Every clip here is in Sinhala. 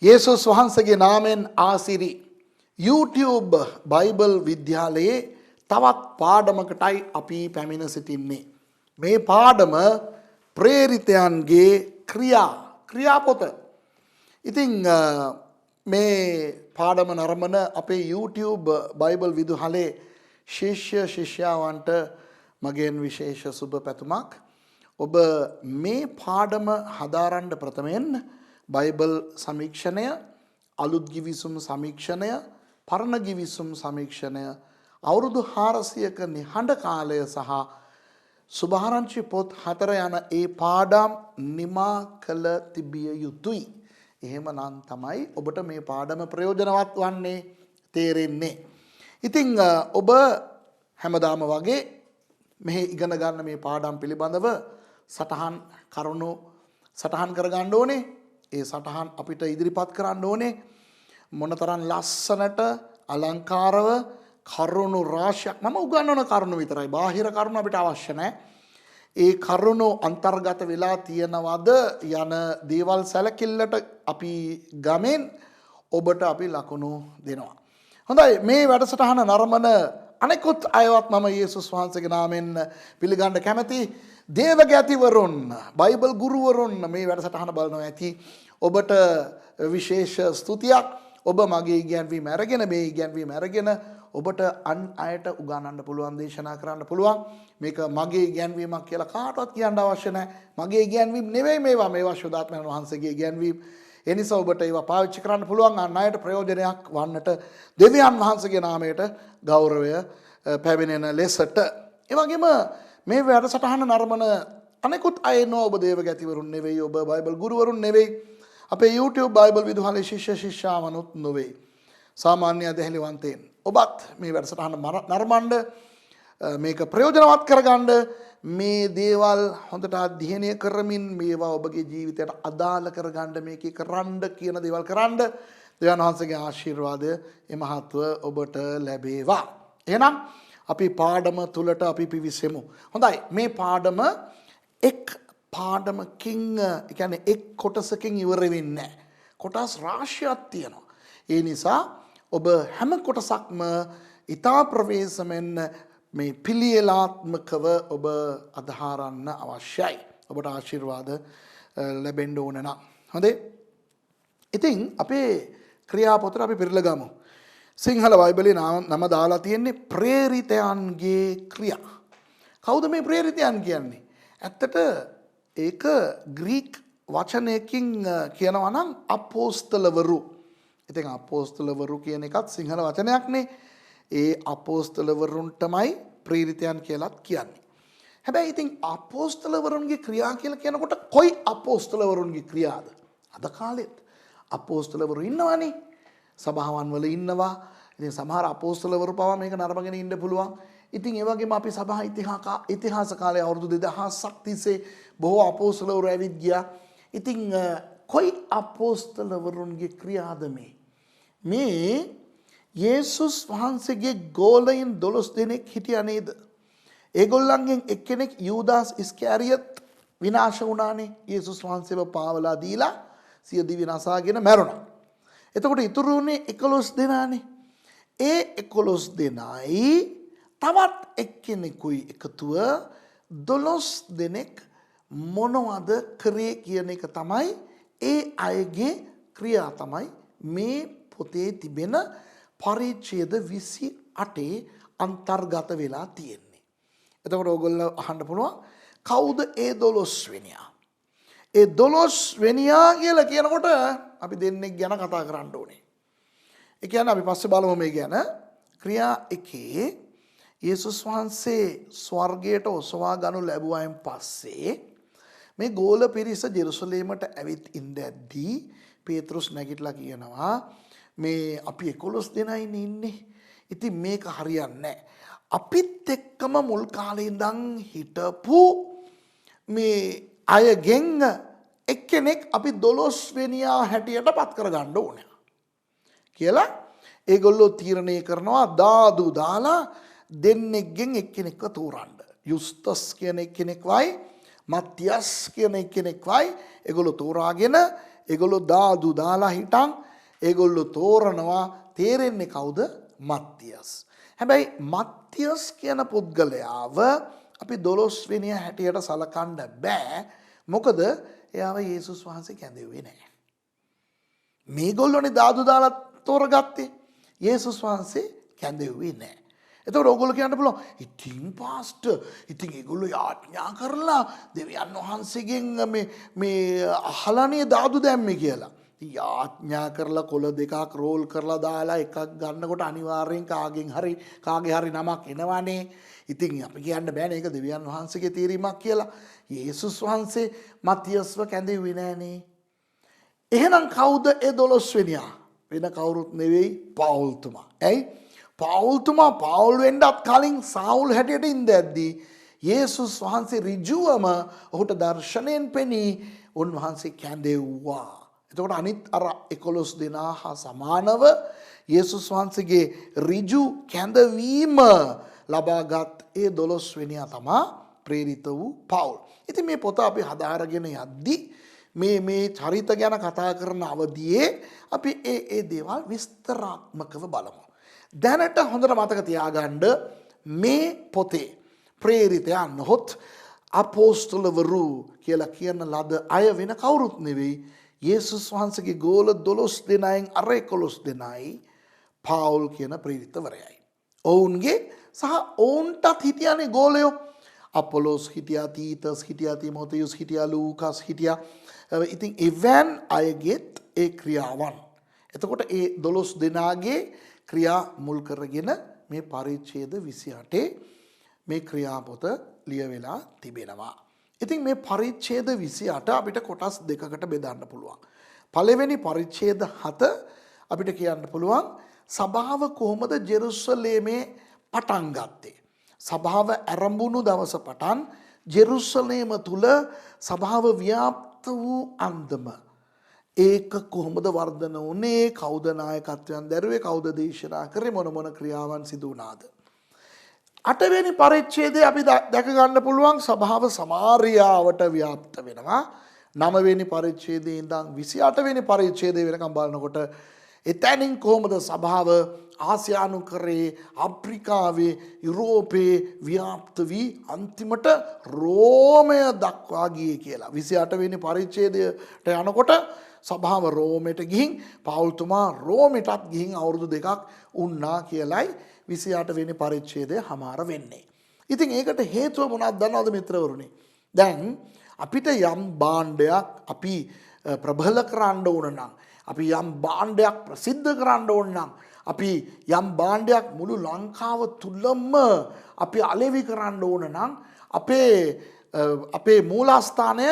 යේසුස් වහන්සේගේ නාමයෙන් ආසිරි YouTube බයිබල් විද්‍යාලයේ තවත් පාඩමකටයි අපි පැමිණ සිටින්නේ. මේ පාඩම ප්‍රේරිතයන්ගේ ක්‍රියාපොත. ඉතින් මේ පාඩම නරඹන අපේ YouTube බයිබල් විදුහලේ ශිෂ්‍ය ශිෂ්‍යාවන්ට මගෙන් විශේෂ සුබ පැතුමක්. ඔබ මේ පාඩම හදාරන්න ප්‍රථමයෙන් බයිබල් සමීක්ෂණය, අලුත් ගිවිසුම් සමීක්ෂණය, පරණ ගිවිසුම් සමීක්ෂණය, අවුරුදු 400ක නිහඬ කාලය සහ සුභාරංචි පොත් 4 යන ඒ පාඩම් නිමා කළ තිබිය යුතුයි. එහෙමනම් තමයි ඔබට මේ පාඩම ප්‍රයෝජනවත් වන්නේ, තේරෙන්නේ. ඉතින් ඔබ හැමදාම වගේ මෙහි ඉගෙන ගන්න මේ පාඩම් පිළිබඳව කරුණු සටහන් කරගන්න ඕනේ. ඒ සටහන් අපිට ඉදිරිපත් කරන්න ඕනේ. මොනතරම් ලස්සනට අලංකාරව කරුණු රාශියක් මම උගන්වන කරුණු විතරයි. බාහිර කරුණු අපිට අවශ්‍ය නැහැ. ඒ කරුණු අන්තර්ගත වෙලා තියනවද යන දේවල් සැලකිල්ලට අපි ගමෙන් ඔබට අපි ලකුණු දෙනවා. හොඳයි, මේ වැඩසටහන නරඹන අනෙකුත් අයවත් මම යේසුස් වහන්සේගේ නාමයෙන් පිළිගන්න කැමැති. දේවගැතිවරුන්, බයිබල් ගුරුවරුන් මේ වැඩසටහන බලනවා ඇති. ඔබට විශේෂ ස්තුතියක්. ඔබ මගේ ඉගැන්වීම අරගෙන, මේ ඉගැන්වීම අරගෙන ඔබට අන් අයට උගන්වන්න පුළුවන්, දේශනා කරන්න පුළුවන්. මේක මගේ ඉගැන්වීමක් කියලා කාටවත් කියන්න අවශ්‍ය නැහැ. මගේ ඉගැන්වීම නෙවෙයි මේවා ශුද්ධාත්මයන් වහන්සේගේ ඉගැන්වීම. ඒ නිසා ඔබට ඒවා පාවිච්චි කරන්න පුළුවන්, අන් අයට ප්‍රයෝජනයක් වන්නට දෙවියන් වහන්සේගේ නාමයට ගෞරවය පැමිණෙන ලෙසට. ඒ වගේම මේ වැඩසටහන නරඹන අනෙකුත් අය නෝ ඔබ දේවගැතිවරුන් නෙවෙයි, ඔබ බයිබල් ගුරුවරුන් නෙවෙයි, අපේ YouTube බයිබල් විදුහලේ ශිෂ්‍ය ශිෂ්‍යාවනුත් නොවේ. සාමාන්‍ය ඇදහිලිවන්තයන් ඔබත් මේ වැඩසටහන නරඹන්න, මේක ප්‍රයෝජනවත් කරගන්න, මේ දේවල් හොඳට අධ්‍යයනය කරමින් මේවා ඔබගේ ජීවිතයට අදාළ කරගන්න, මේකේ කරන්න කියන දේවල් කරන්න දෙවියන් වහන්සේගේ ආශිර්වාදය එමහත්ව ඔබට ලැබේවා. එහෙනම් අපි පාඩම තුලට අපි පිවිසෙමු. හොඳයි, මේ පාඩම එක් පාඩමකින්, ඒ කියන්නේ එක් කොටසකින් ඉවර වෙන්නේ නැහැ. කොටස් රාශියක් තියෙනවා. ඒ නිසා ඔබ හැම කොටසක්ම ඊතා ප්‍රවේශමෙන් මේ පිළියෙලාත්මකව ඔබ අදහාරන්න අවශ්‍යයි. ඔබට ආශිර්වාද ලැබෙන්න ඕන නම්. හොඳේ. ඉතින් අපේ ක්‍රියාපොතට අපි පෙරලා ගමු. සිංහල බයිබලයේ නම දාලා තියෙන්නේ ප්‍රේරිතයන්ගේ ක්‍රියා. කවුද මේ ප්‍රේරිතයන් කියන්නේ? ඇත්තට ඒක ග්‍රීක වචනයකින් කියනවා නම් අපෝස්තලවරු. ඉතින් අපෝස්තලවරු කියන එකත් සිංහල වචනයක්නේ. ඒ අපෝස්තලවරුන්ටමයි ප්‍රේරිතයන් කියලාත් කියන්නේ. හැබැයි ඉතින් අපෝස්තලවරුන්ගේ ක්‍රියා කියලා කියනකොට කොයි අපෝස්තලවරුන්ගේ ක්‍රියාද? අද කාලෙත් අපෝස්තලවරු ඉන්නවනේ. සභාවන් වල ඉන්නවා. ඉතින් සමහර අපෝස්තලවරු පවා මේක නරඹගෙන ඉන්න පුළුවන්. ඉතින් ඒ වගේම අපි සභා ඉතිහාස කාලේ අවුරුදු 2000ක් තිස්සේ බොහෝ අපෝස්තලවරු ඇවිත් ගියා. ඉතින් කොයි අපෝස්තලවරුන්ගේ ක්‍රියාද මේ? මේ යේසුස් වහන්සේගේ ගෝලයන් 12 දෙනෙක් හිටියා නේද? ඒගොල්ලන්ගෙන් එක්කෙනෙක් යූදාස් ඉස්කැරියත් විනාශ වුණානේ. යේසුස් වහන්සේව පාවලා දීලා සිය දිවි නසාගෙන මැරුණා. එතකොට ඉතුරු වුණේ 11 දෙනානේ. ඒ 11 දෙනායි තවත් එක්කෙනෙකුයි එකතුව 12 දෙනෙක් මොනවද කරේ කියන එක තමයි, ඒ අයගේ ක්‍රියා තමයි මේ පොතේ තිබෙන පරිච්ඡේද 28 අන්තර්ගත වෙලා තියෙන්නේ. එතකොට ඕගොල්ලෝ අහන්න පුළුවන්, කවුද ඒ 12 වෙනියා? ඒ 12 වෙනියා කියලා කියනකොට අපි දෙන්නෙක් ගැන කතා කරන්න ඕනේ. ඒ කියන්නේ අපි පස්සේ බලමු මේ ගැන. ක්‍රියා 1 යේසුස් වහන්සේ ස්වර්ගයට ඔසවා ගනු ලැබුවායින් පස්සේ මේ ගෝල පිරිස ජෙරුසලේමට ඇවිත් ඉඳද්දී පේතෘස් නැගිටලා කියනවා, මේ අපි 11 දෙනයිනේ ඉන්නේ. ඉතින් මේක හරියන්නේ නැහැ. අපිත් එක්කම මුල් කාලේ ඉඳන් හිටපු මේ අයගෙන් එක්කෙනෙක් අපි 12 වෙනියා හැටියට පත් කරගන්න ඕනේ කියලා ඒගොල්ලෝ තීරණය කරනවා. දාදු දාලා දෙන්නෙක්ගෙන් එක්කෙනෙක්ව තෝරන්න. යුස්තස් කියන එක්කෙනෙක්වයි මත්තියස් කියන එක්කෙනෙක්වයි ඒගොල්ලෝ තෝරාගෙන ඒගොල්ලෝ දාදු දාලා හිටන් ඒගොල්ලෝ තෝරනවා තේරෙන්නේ කවුද? මත්තියස්. හැබැයි මත්තියස් කියන පුද්ගලයාව අපි 12 වෙනිය හැටියට සලකන්න බෑ. මොකද එයාව යේසුස් වහන්සේ කැඳෙව්වේ නැහැ. මේගොල්ලෝනේ දාදු දාලා තෝරගත්තේ. යේසුස් වහන්සේ කැඳෙව්වේ නැහැ. එතකොට ඕගොල්ලෝ කියන්න පුළුවන් ඉතින් පාස්ටර් ඉතින් ඒගොල්ලෝ යාඥා කරලා දෙවියන් වහන්සේගෙන් මේ අහලානේ දාදු දැම්මේ කියලා. යාඥා කරලා කොළ දෙකක් රෝල් කරලා දාලා එකක් ගන්නකොට අනිවාර්යෙන් කාගේ හරි නමක් එනවනේ. ඉතින් අපි කියන්න බෑනේ ඒක දෙවියන් වහන්සේගේ තීරීමක් කියලා. යේසුස් වහන්සේ මත්තියස්ව කැඳෙව්වේ නෑනේ. එහෙනම් කවුද ඒ 12 වෙනියා? වෙන කවුරුත් නෙවෙයි පවුල්තුමා. ඇයි? පවුල්තුමා පවුල් වෙන්නත් කලින් සාවුල් හැටියට ඉඳද්දී යේසුස් වහන්සේ ඍජුවම ඔහුට දර්ශනයෙන් පෙනී උන්වහන්සේ කැඳෙව්වා. එතකොට අනිත් අර 11 දෙනා හා සමානව යේසුස් වහන්සේගේ ඍජු කැඳවීම ලබාගත් ඒ 12 වෙනියා තමා ප්‍රේරිත වූ පවුල්. ඉතින් මේ පොත අපි හදාරගෙන යද්දී මේ චරිත ගැන කතා කරන අවදියේ අපි ඒ දේවල් විස්තරාත්මකව බලමු. දැනට හොඳට මතක තියාගන්න මේ පොතේ ප්‍රේරිතයන් නොහොත් අපෝස්තලවරු කියලා කියන ලද අය වෙන කවුරුත් නෙවෙයි. යේසුස් වහන්සේගේ ගෝල 12 දෙනායින් අර 11 දෙනායි පාවුල් කියන ප්‍රේරිතවරයයි. ඔවුන්ගේ සහ ඔවුන්ටත් හිටියානේ ගෝලයෝ. අපොලොස් හිටියා, තීතස් හිටියා, තිමොතෙයුස් හිටියා, ලූකස් හිටියා. ඉතින් එවන් අයගෙත් ඒ ක්‍රියාවන්. එතකොට ඒ 12 දෙනාගේ ක්‍රියා මුල් කරගෙන මේ පරිච්ඡේද 28 මේ ක්‍රියාපොත ලියවෙලා තිබෙනවා. ඉතින් මේ පරිච්ඡේද 28 අපිට කොටස් දෙකකට බෙදන්න පුළුවන්. පළවෙනි පරිච්ඡේද 7 අපිට කියන්න පුළුවන් සභාව කොහොමද ජෙරුසලේමේ පටන් ගත්තේ. සභාව ආරම්භුණු දවස පටන් ජෙරුසලේම තුල සභාව ව්‍යාප්ත වූ අන්දම ඒක කොහොමද වර්ධන වුණේ, කවුද නායකත්වයන් දැරුවේ, කවුද දේශනා කරේ, මොන ක්‍රියාවන් සිදු වුණාද. 8 වෙනි පරිච්ඡේදයේ අපි දැක ගන්න පුළුවන් සභාව සමාරියාවට ව්‍යාප්ත වෙනවා. 9 වෙනි පරිච්ඡේදයේ ඉඳන් 28 වෙනි පරිච්ඡේදය වෙනකම් බලනකොට එතනින් කොහොමද සභාව ආසියානු කරේ, අප්‍රිකාවේ, යුරෝපයේ ව්‍යාප්ත වී අන්තිමට රෝමය දක්වා ගියේ කියලා. 28 වෙනි පරිච්ඡේදයට යනකොට සභාව රෝමයට ගිහින් පවුල්තුමා රෝමයටත් ගිහින් අවුරුදු 2ක් උන්නා කියලයි 28 වෙනි පරිච්ඡේදය හමාර වෙන්නේ. ඉතින් ඒකට හේතුව මොනවද දන්නවද මිත්‍රවරුනි? දැන් අපිට යම් භාණ්ඩයක් අපි ප්‍රබල කරන්න ඕන නම්, අපි යම් භාණ්ඩයක් ප්‍රසිද්ධ කරන්න ඕන නම්, අපි යම් භාණ්ඩයක් මුළු ලංකාව තුලම අපි අලෙවි කරන්න ඕන නම් අපේ මූලස්ථානය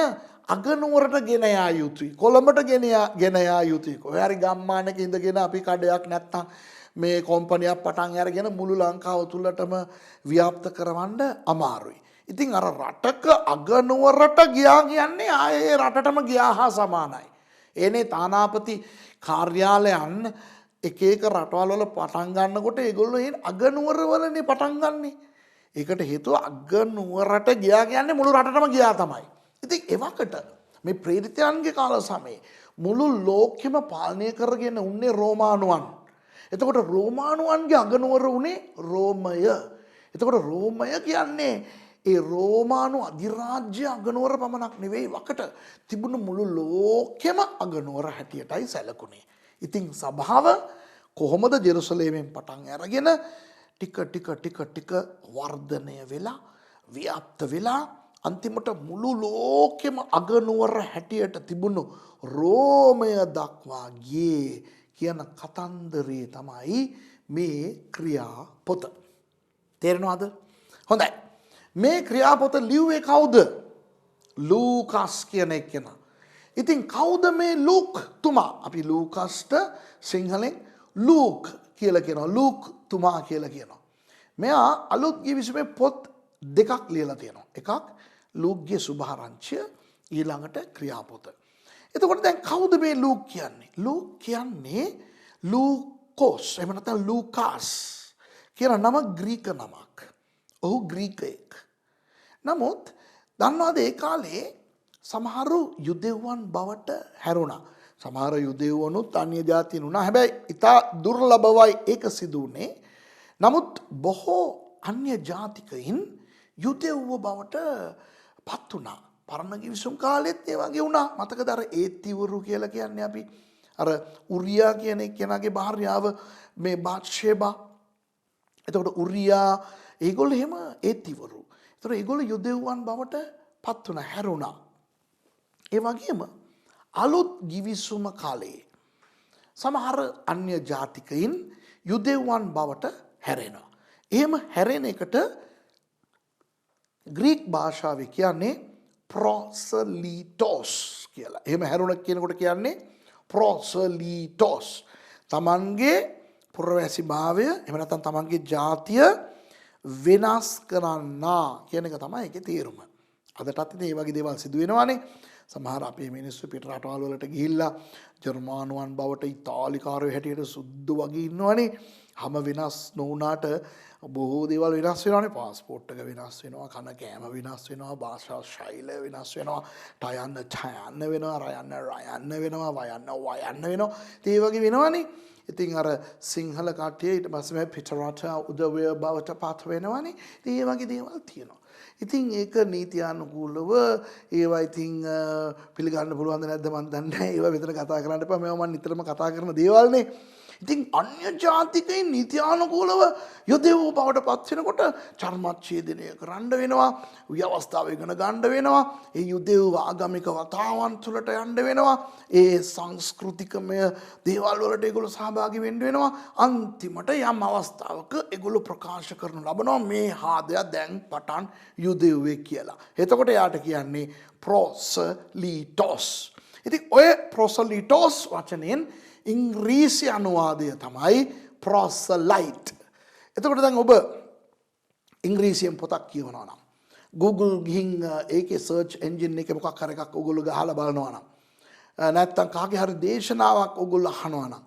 අගනුවරට ගෙන යා යුතුයි. කොළඹට ගෙන යා යුතුයි. කොහේ හරි ගම්මානක ඉඳගෙන අපි කඩයක් නැත්තම් මේ කොම්පනියක් පටන් අරගෙන මුළු ලංකාව තුලටම ව්‍යාප්ත කරවන්න අමාරුයි. ඉතින් අර රටක අගනුවරට ගියා කියන්නේ ආයේ රටටම ගියා හා සමානයි. එනේ තානාපති කාර්යාලයන් එක රටවල් වල පටන් ගන්නකොට ඒගොල්ලෝ ඒ අගනුවර වලනේ පටන් ගන්නෙ. ඒකට හේතුව අගනුවරට ගියා කියන්නේ මුළු රටටම ගියා තමයි. ඉතින් එවකට මේ ප්‍රේරිතයන්ගේ කාල සමයේ මුළු ලෝකෙම පාලනය කරගෙන උන්නේ රෝමානුවන්. එතකොට රෝමානුවන්ගේ අගනුවර උනේ රෝමය. එතකොට රෝමය කියන්නේ ඒ රෝමානු අධිරාජ්‍ය අගනුවර පමණක් නෙවෙයි, වකට තිබුණු මුළු ලෝකෙම අගනුවර හැටියටයි සැලකුණේ. ඉතින් සභාව කොහොමද ජෙරුසලේමෙන් පටන් අරගෙන ටික වර්ධනය වෙලා ව්‍යාප්ත වෙලා අන්තිමට මුළු ලෝකෙම අගනුවර හැටියට තිබුණු රෝමය දක්වා ගියේ කියන කතන්දරේ තමයි මේ ක්‍රියාපොත. තේරෙනවද? හොඳයි. මේ ක්‍රියාපොත ලිව්වේ කවුද? ලූකස් කියන එක්කෙනා. ඉතින් කවුද මේ ලූක් තුමා? අපි ලූකස්ට සිංහලෙන් ලූක් කියලා කියනවා. ලූක් තුමා කියලා කියනවා. මෙයා අලුත් ගිවිසුමේ පොත් දෙකක් ලියලා තියෙනවා. එකක් ලූක්ගේ සුභාරංචිය, ඊළඟට ක්‍රියාපොත. එතකොට දැන් කවුද මේ ලූක් කියන්නේ? ලූක් කියන්නේ ලූකෝස් එහෙම නැත්නම් ලූකාස් කියන නම ග්‍රීක නමක්. ඔහු ග්‍රීකයෙක්. නමුත් දන්නවද ඒ කාලේ සමහරු යුදෙව්වන් බවට හැරුණා. සමහර යුදෙව්වනුත් අන්‍ය ජාතීන් වුණා. හැබැයි ඉතා දුර්ලභවයි ඒක සිදු වුණේ. නමුත් බොහෝ අන්‍ය ජාතිකයින් යුදෙව්ව බවට පත් වුණා. පරණ ගිවිසුම් කාලෙත් ඒ වගේ වුණා. මතකද අර ඒත්තිවරු කියලා කියන්නේ අපි අර උරියා කියන එක්කෙනාගේ භාර්යාව මේ බාත්ෂේබා. එතකොට උරියා ඒගොල්ලෝ එහෙම ඒත්තිවරු. එතකොට ඒගොල්ලෝ යුදෙව්වන් බවට පත් වුණා, හැරුණා. ඒ වගේම අලුත් ගිවිසුම කාලේ සමහර අන්‍ය ජාතිකයින් යුදෙව්වන් බවට හැරෙනවා. එහෙම හැරෙන එකට ග්‍රීක් භාෂාවේ කියන්නේ ප්‍රොසලීටෝස් කියලා. එහෙම හැරුණ කියනකොට කියන්නේ ප්‍රොසලීටෝස්. තමන්ගේ පුරවැසි භාවය එහෙම නැත්නම් තමන්ගේ ජාතිය වෙනස් කරන්නා කියන එක තමයි ඒකේ තේරුම. අදටත් ඉතින් මේ වගේ දේවල් සිදු වෙනවානේ. සමහර අපේ මිනිස්සු පිට රටවල් වලට ගිහිල්ලා ජර්මානුවන් බවට ඉතාලිකාරයෝ හැටියට සුද්දු වගේ ඉන්නවනේ. හැම වෙනස් නොවුනාට බොහෝ දේවල් වෙනස් වෙනවානේ. පාස්පෝර්ට් එක වෙනස් වෙනවා, කන කෑම වෙනස් වෙනවා, භාෂා ශෛලිය වෙනස් වෙනවා, ටයන්න ඡයන්න වෙනවා, රයන්න රයන්න වෙනවා, වයන්න වයන්න වෙනවා. ඒ වගේ වෙනවානේ. ඉතින් අර සිංහල කට්ටිය ඊට පස්සේ මේ පිට රට උදවිය බවට පත් වෙනවානේ. ඉතින් ඒ වගේ දේවල් තියෙනවා. ඉතින් ඒක නීතියානුකූලව ඒවා ඉතින් පිළිගන්න පුළුවන්ද නැද්ද මන් දන්නේ නැහැ. ඒවා විතර කතා කරන්න එපා. මේවා මම නිතරම කතා කරන දේවල්නේ. ඉතින් අන්‍ය ජාතිකයින් නීතියානුකූලව යුදෙව් බවට පත් වෙනකොට චර්මච්ඡේදනය කරන්න වෙනවා. ව්‍යවස්ථාව ඉගෙන ගන්න වෙනවා. ඒ යුදෙව් ආගමික වතාවන් තුළට යන්න වෙනවා. ඒ සංස්කෘතිකමය දේවල් වලට ඒගොල්ලෝ සහභාගී වෙන්න වෙනවා. අන්තිමට යම් අවස්ථාවක ඒගොල්ලෝ ප්‍රකාශ කරනු ලබනවා මේ හාදය දැන් පටන් යුදෙව්වේ කියලා. එතකොට යාට කියන්නේ ප්‍රොසලීටෝස්. ඉතින් ඔය ප්‍රොසලීටෝස් වචනයෙන් ඉංග්‍රීසි අනුවාදය තමයි ප්‍රොසලයිට්. එතකොට දැන් ඔබ ඉංග්‍රීසියෙන් පොතක් කියවනවා නම් Google ගිහින් ඒකේ සර්ච් එන්ජින් එකේ මොකක් හරි එකක් ඔයගොල්ලෝ ගහලා බලනවා නම් නැත්තම් කාගේ හරි දේශනාවක් ඔයගොල්ලෝ අහනවා නම්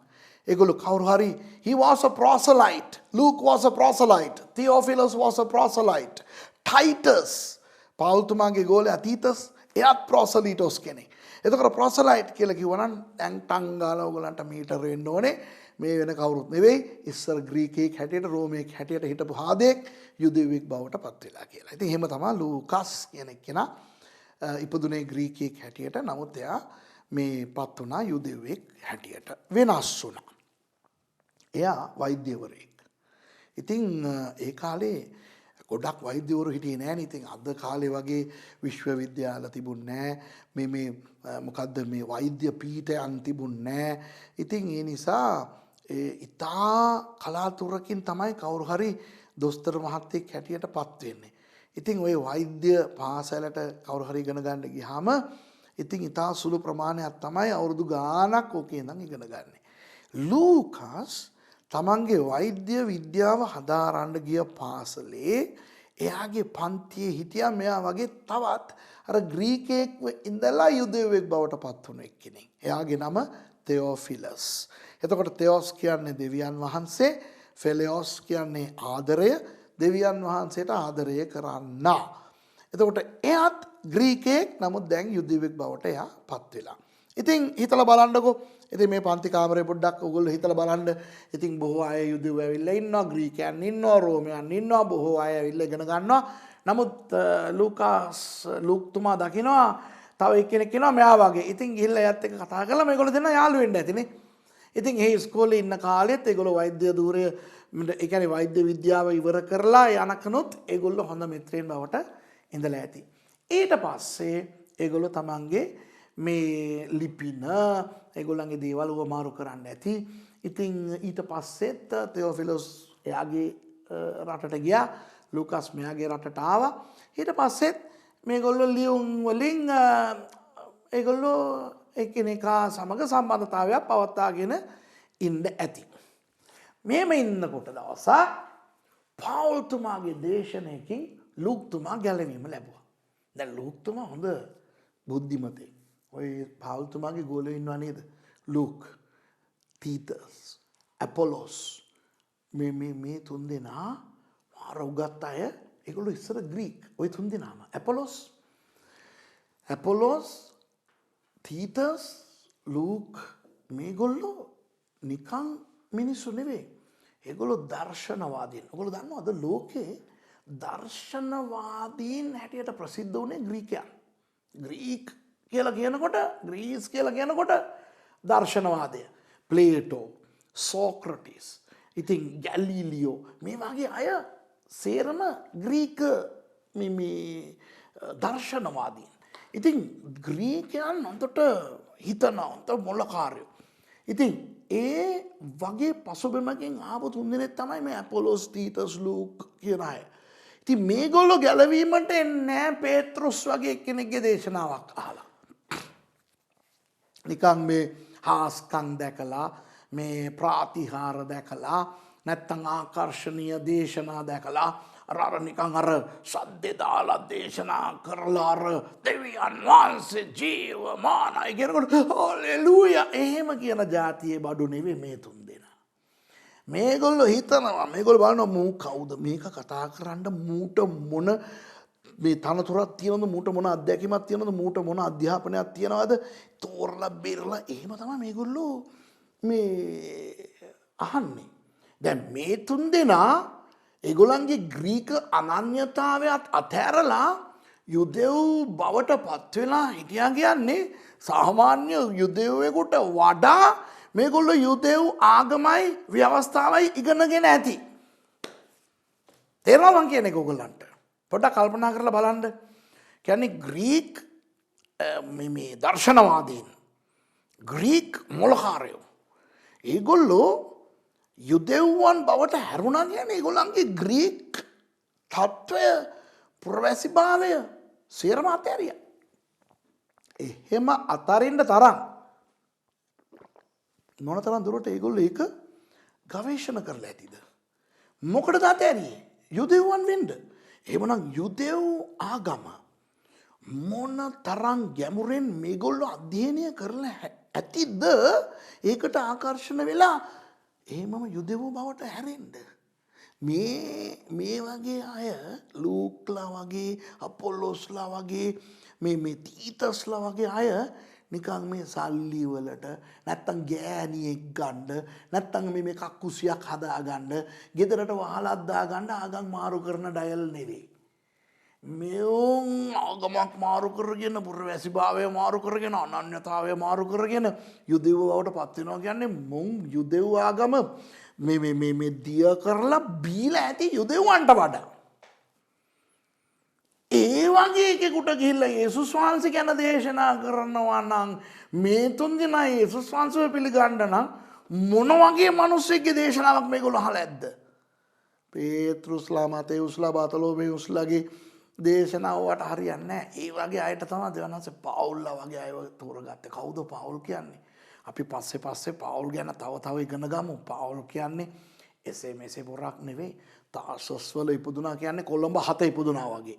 ඒගොල්ලෝ කවුරු හරි he was a proselyte, Luke was a proselyte, Theophilus was a proselyte, Titus පෞල්තුමාගේ ගෝලයා තීතස් එයාත් ප්‍රොසලීටෝස් කෙනෙක්. එතකොට ප්‍රොසලයිට් කියලා කිව්වනම් දැන් ටං ගාලා ඔයගලන්ට මීටර වෙන්න ඕනේ. මේ වෙන කවුරුත් නෙවෙයි. ඉස්සර ග්‍රීකයෙක් හැටියට රෝමයෙක් හැටියට හිටපු හාදෙක් යුදෙවෙක් බවට පත් වෙලා කියලා. ඉතින් එහෙම තමයි ලූකස් කියන කෙනා ඉපදුනේ ග්‍රීකයෙක් හැටියට. නමුත් එයා මේ පත් වුණා යුදෙවෙක් හැටියට. වෙනස් වුණා. එයා වෛද්‍යවරයෙක්. ඉතින් ඒ කාලේ ගොඩක් වෛද්‍යවරු හිටියේ නෑනේ. ඉතින් අද කාලේ වගේ විශ්වවිද්‍යාල තිබුණේ නෑ. මේ මොකද්ද මේ වෛද්‍ය පීඨයන් තිබුණේ නෑ. ඉතින් ඒ නිසා ඉතා කලාතුරකින් තමයි කවුරු හරි දොස්තර මහත්තයෙක් හැටියට පත් වෙන්නේ. ඉතින් ওই වෛද්‍ය පාසලට කවුරු හරි ඉගෙන ගන්න ගියාම ඉතින් ඉතා සුළු ප්‍රමාණයක් තමයි අවුරුදු ගාණක් ඕකේ ඉඳන් ඉගෙන ගන්න. ලූකස් තමන්ගේ වෛද්‍ය විද්‍යාව හදාරන්න ගිය පාසලේ එයාගේ පන්තියේ හිටියා මෙයා වගේ තවත් අර ග්‍රීකයෙක් ඉඳලා යුදෙවෙක් බවට පත් වුණු එක්කෙනෙක්. එයාගේ නම තෙෝෆිලස්. එතකොට තෙෝස් කියන්නේ දෙවියන් වහන්සේ, ෆෙලෙෝස් කියන්නේ ආදරය, දෙවියන් වහන්සේට ආදරය කරන්නා. එතකොට එයාත් ග්‍රීකයෙක්, නමුත් දැන් යුදෙවෙක් බවට එයා පත් වෙලා. ඉතින් හිතලා බලන්නකෝ. ඉතින් මේ පන්ති කාමරේ පොඩ්ඩක් ඔයගොල්ලෝ හිතලා බලන්න. ඉතින් බොහෝ අය යුදෙව් ඇවිල්ලා ඉන්නවා, ග්‍රීකයන් ඉන්නවා, රෝමයන් ඉන්නවා, බොහෝ අය ඇවිල්ලා ඉගෙන ගන්නවා. නමුත් ලූක්තුමා දකිනවා තව එක්කෙනෙක් ඉන්නවා මෙයා වගේ. ඉතින් ගිහිල්ලා එයාත් එක්ක කතා කරලා මේගොල්ලෝ දෙන්නා යාළු වෙන්න ඇතිනේ. ඉතින් ඒ ඉස්කෝලේ ඉන්න කාලෙත් ඒගොල්ලෝ වෛද්‍ය ධූරය ඒ කියන්නේ වෛද්‍ය විද්‍යාව ඉවර කරලා යනකනොත් ඒගොල්ලෝ හොඳ මිත්‍රයන් බවට ඉඳලා ඇති. ඊට පස්සේ ඒගොල්ලෝ තමන්ගේ මේ ලිපින ඒගොල්ලන්ගේ දේවල් උවමාරු කරන්න ඇති. ඉතින් ඊට පස්සෙත් තෙෝෆිලස් එයාගේ රටට ගියා. ලූකස් මෙයාගේ රටට ආවා. ඊට පස්සෙත් මේගොල්ලෝ ලියුම් වලින් ඒගොල්ලෝ එකිනෙකා සමග සම්බන්ධතාවයක් පවත්වාගෙන ඉන්න ඇති. මේම ඉන්නකොට දවසක් පවුල්තුමාගේ දේශනයකින් ලූක්තුමා ගැලවීම ලැබුවා. දැන් ලූක්තුමා හොඳ බුද්ධිමතෙක්. ඔය පවුල්තුමාගේ ගෝලයෝ ඉන්නවා නේද? ලූක්, තීතස්, ඇපොලොස් මේ තුන් දෙනා මාර උගත් අය. ඒගොල්ලෝ ඉස්සර ග්‍රීක්. ওই තුන් දෙනාම ඇපොලොස්, තීතස්, ලූක් මේගොල්ලෝ නිකං මිනිස්සු නෙවෙයි. ඒගොල්ලෝ දර්ශනවාදීන්. ඔයගොල්ලෝ දන්නවද ලෝකේ දර්ශනවාදීන් හැටියට ප්‍රසිද්ධ වුණේ ග්‍රීකයන්. ග්‍රීක් කියලා කියනකොට ග්‍රීස් කියලා කියනකොට දර්ශනවාදය. ප්ලේටෝ, සෝක්‍රටිස්, ඉතින් ගැලීලියෝ මේ වගේ අය සේරම ග්‍රීක දර්ශනවාදීන්. ඉතින් ග්‍රීකයන් හොඳට හිතන හොඳ මොළකාරයෝ. ඉතින් ඒ වගේ පසුබිමකින් ආපු තුන්දෙනෙක් තමයි මේ ඇපොලොස්, ටීටස්, ලූක් කියන අය. ඉතින් මේගොල්ලෝ ගැලවීමට එන්නේ නැහැ පේත්‍රුස් වගේ කෙනෙක්ගේ දේශනාවක් අහලා. නිකන් මේ හාස්කම් දැකලා, මේ ප්‍රාතිහාර දැකලා, නැත්තම් ආකර්ශනීය දේශනා දැකලා අර නිකන් අර සද්දේ දාලා දේශනා කරලා අර දෙවියන් වහන්සේ ජීවමානයි කියනකොට හලෙලූයා එහෙම කියන જાතියේ බඩු නෙවෙයි මේ තුන් දෙනා. මේගොල්ලෝ හිතනවා, මේගොල්ලෝ බලනවා මූ කවුද මේක කතා කරන්න, මූට මොන මේ තනතුරක් තියෙනවද, මූට මොන අත්දැකීමක් තියෙනවද, මූට මොන අධ්‍යාපනයක් තියෙනවද, තෝරලා බේරලා එහෙම තමයි මේගොල්ලෝ මේ අහන්නේ. දැන් මේ තුන් දෙනා ඒගොල්ලන්ගේ ග්‍රීක අනන්‍යතාවයත් අතහැරලා යුදෙව් බවට පත් වෙලා හිටියා කියන්නේ සාමාන්‍ය යුදෙව්වෙකුට වඩා මේගොල්ලෝ යුදෙව් ආගමයි ව්‍යවස්ථාවයි ඉගෙනගෙන ඇති. තේරෙනවද මං කියන්නේ ඕගොල්ලන්ට? පොඩ්ඩක් කල්පනා කරලා බලන්න. කියන්නේ ග්‍රීක් මේ දර්ශනවාදීන්, ග්‍රීක් මොළකාරයෝ, ඒගොල්ලෝ යුදෙව්වන් බවට හැරුණා කියන්නේ ඒගොල්ලන්ගේ ග්‍රීක් තත්ත්වය, පුරවැසිභාවය සේරම අතහැරියා. එහෙම අතරින්න තරම් මොන තරම් දුරට ඒගොල්ලෝ ඒක ගවේෂණ කරලා ඇතිද? මොකටද අතහැරියේ? යුදෙව්වන් වෙන්න. එහෙමනම් යුදෙව් ආගම මොන තරම් ගැඹුරෙන් මේගොල්ලෝ අධ්‍යයනය කරලා ඇතිද? ඒකට ආකර්ෂණ වෙලා එහෙමම යුදෙව් බවට හැරෙන්න. මේ වගේ අය ලූක්ලා වගේ, අපොලොස්ලා වගේ, මේ තීතස්ලා වගේ අය නිකන් මේ සල්ලි වලට නැත්තම් ගෑණියෙක් ගන්න, නැත්තම් මේ කක්කුසියක් හදාගන්න, ගෙදරට වහලක් දාගන්න ආගම් මාරු කරන ඩයල් නෙවෙයි. මෙවුන් ආගමක් මාරු කරගෙන, පුරවැසිභාවය මාරු කරගෙන, අනන්‍යතාවය මාරු කරගෙන යුදෙව් බවට පත් වෙනවා කියන්නේ මුන් යුදෙව් ආගම මේ දිය කරලා බීලා ඇති යුදෙව්වන්ට වඩා. ඒ වගේ එකෙකුට ගිහිල්ලා යේසුස් වහන්සේ ගැන දේශනා කරනවා නම්, මේ තුන් දෙනා යේසුස් වහන්සේව පිළිගන්න නම් මොන වගේ මිනිස්සෙක්ගේ දේශනාවක් මේගොල්ලෝ අහලා ඇද්ද? පේත්‍රුස්ලා, මතෙවුස්ලා, බර්තලෝමෙවුස්ලාගේ දේශනාවට හරියන්නේ නැහැ. ඒ වගේ අයට තමයි දෙවනන්සේ පවුල්ලා වගේ අයව තෝරගත්තේ. කවුද පවුල් කියන්නේ? අපි පස්සේ පවුල් ගැන තව ඉගෙන ගමු. පවුල් කියන්නේ එසේ මෙසේ පොරක් නෙවෙයි. තාර්සස් වල ඉපදුනා කියන්නේ කොළඹ 7 ඉපදුනා වගේ.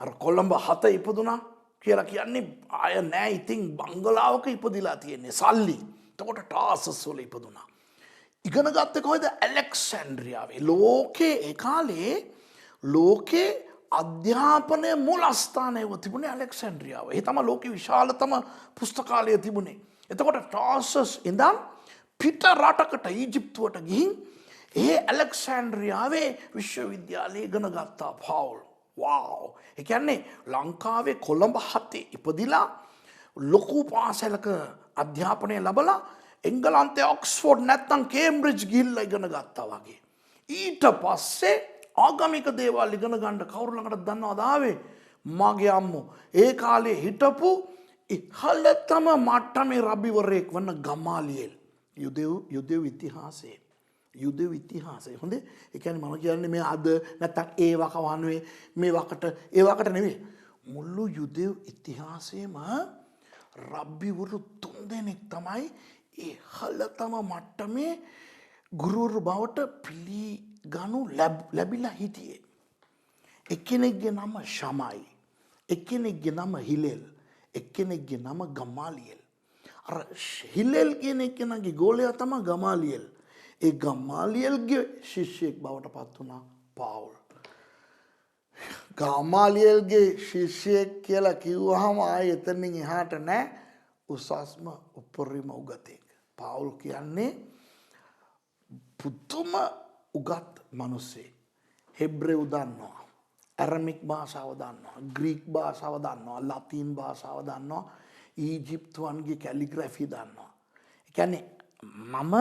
අර කොළඹ 7 ඉපදුනා කියලා කියන්නේ ආය නෑ. ඉතින් බංගලාවක ඉපදිලා තියෙන්නේ සල්ලි. එතකොට ටාර්සස් වල ඉපදුනා. ඉගෙන ගත්තේ කොහෙද? ඇලෙක්සැන්ඩ්‍රියාවේ. ඒ කාලේ ලෝකේ අධ්‍යාපනය මූලස්ථානයව තිබුණේ ඇලෙක්සැන්ඩ්‍රියාව. ඒ තමයි ලෝකේ විශාලතම පුස්තකාලය තිබුණේ. එතකොට ටාර්සස් ඉඳන් පිට රටකට ඊජිප්තුවට ගිහින් ඒ ඇලෙක්සැන්ඩ්‍රියාවේ විශ්වවිද්‍යාලයේ ඉගෙන ගත්තා පවුල්. වාව්! ඒ කියන්නේ ලංකාවේ කොළඹ 7 ඉපදිලා ලොකු පාසලක අධ්‍යාපනය ලැබලා එංගලන්තයේ ඔක්ස්ෆෝඩ් නැත්නම් කේම්බ්‍රිජ් ගිහිල්ලා ඉගෙන ගත්තා වගේ. ඊට පස්සේ ආගමික දේවල් ඉගෙන ගන්න කවුරු ළඟටද දන්නවද ආවේ? මගේ අම්මෝ. ඒ කාලේ හිටපු ඉහළතම මට්ටමේ රබිවරයෙක් වන ගමාලියෙල්. යුදෙව් ඉතිහාසයේ. යුදෙව් ඉතිහාසය. හොඳේ? ඒ කියන්නේ මම කියන්නේ මේ අද නැත්තම් ඒ වකවන්නේ මේ වකට නෙවෙයි. මුළු යුදෙව් ඉතිහාසයේම රබ්බිවරු 3 දෙනෙක් තමයි ඉහළතම මට්ටමේ ගුරුවරු බවට පිළිගනු ලැබිලා හිටියේ. එක්කෙනෙක්ගේ නම ශමයි, එක්කෙනෙක්ගේ නම හිලෙල්, එක්කෙනෙක්ගේ නම ගමාලියෙල්. අර හිලෙල් කියන එක්කෙනාගේ ගෝලයා තමයි ගමාලියෙල්. ඒ ගමාලියෙල්ගේ ශිෂ්‍යෙක් බවට පත් වුණා පවුල්. ගමාලියෙල්ගේ ශිෂ්‍යෙක් කියලා කිව්වහම ආයෙ එතනින් එහාට නෑ. උසස්ම උපරිම උගතෙක්. පවුල් කියන්නේ පුදුම උගත් මිනිස්සේ. හෙබ්‍රෙව් දන්නවා. ඇරමික් භාෂාව දන්නවා. ග්‍රීක් භාෂාව දන්නවා. ලතින් භාෂාව දන්නවා. ඊජිප්තුවන්ගේ කැලිග්‍රැෆි දන්නවා. ඒ කියන්නේ මම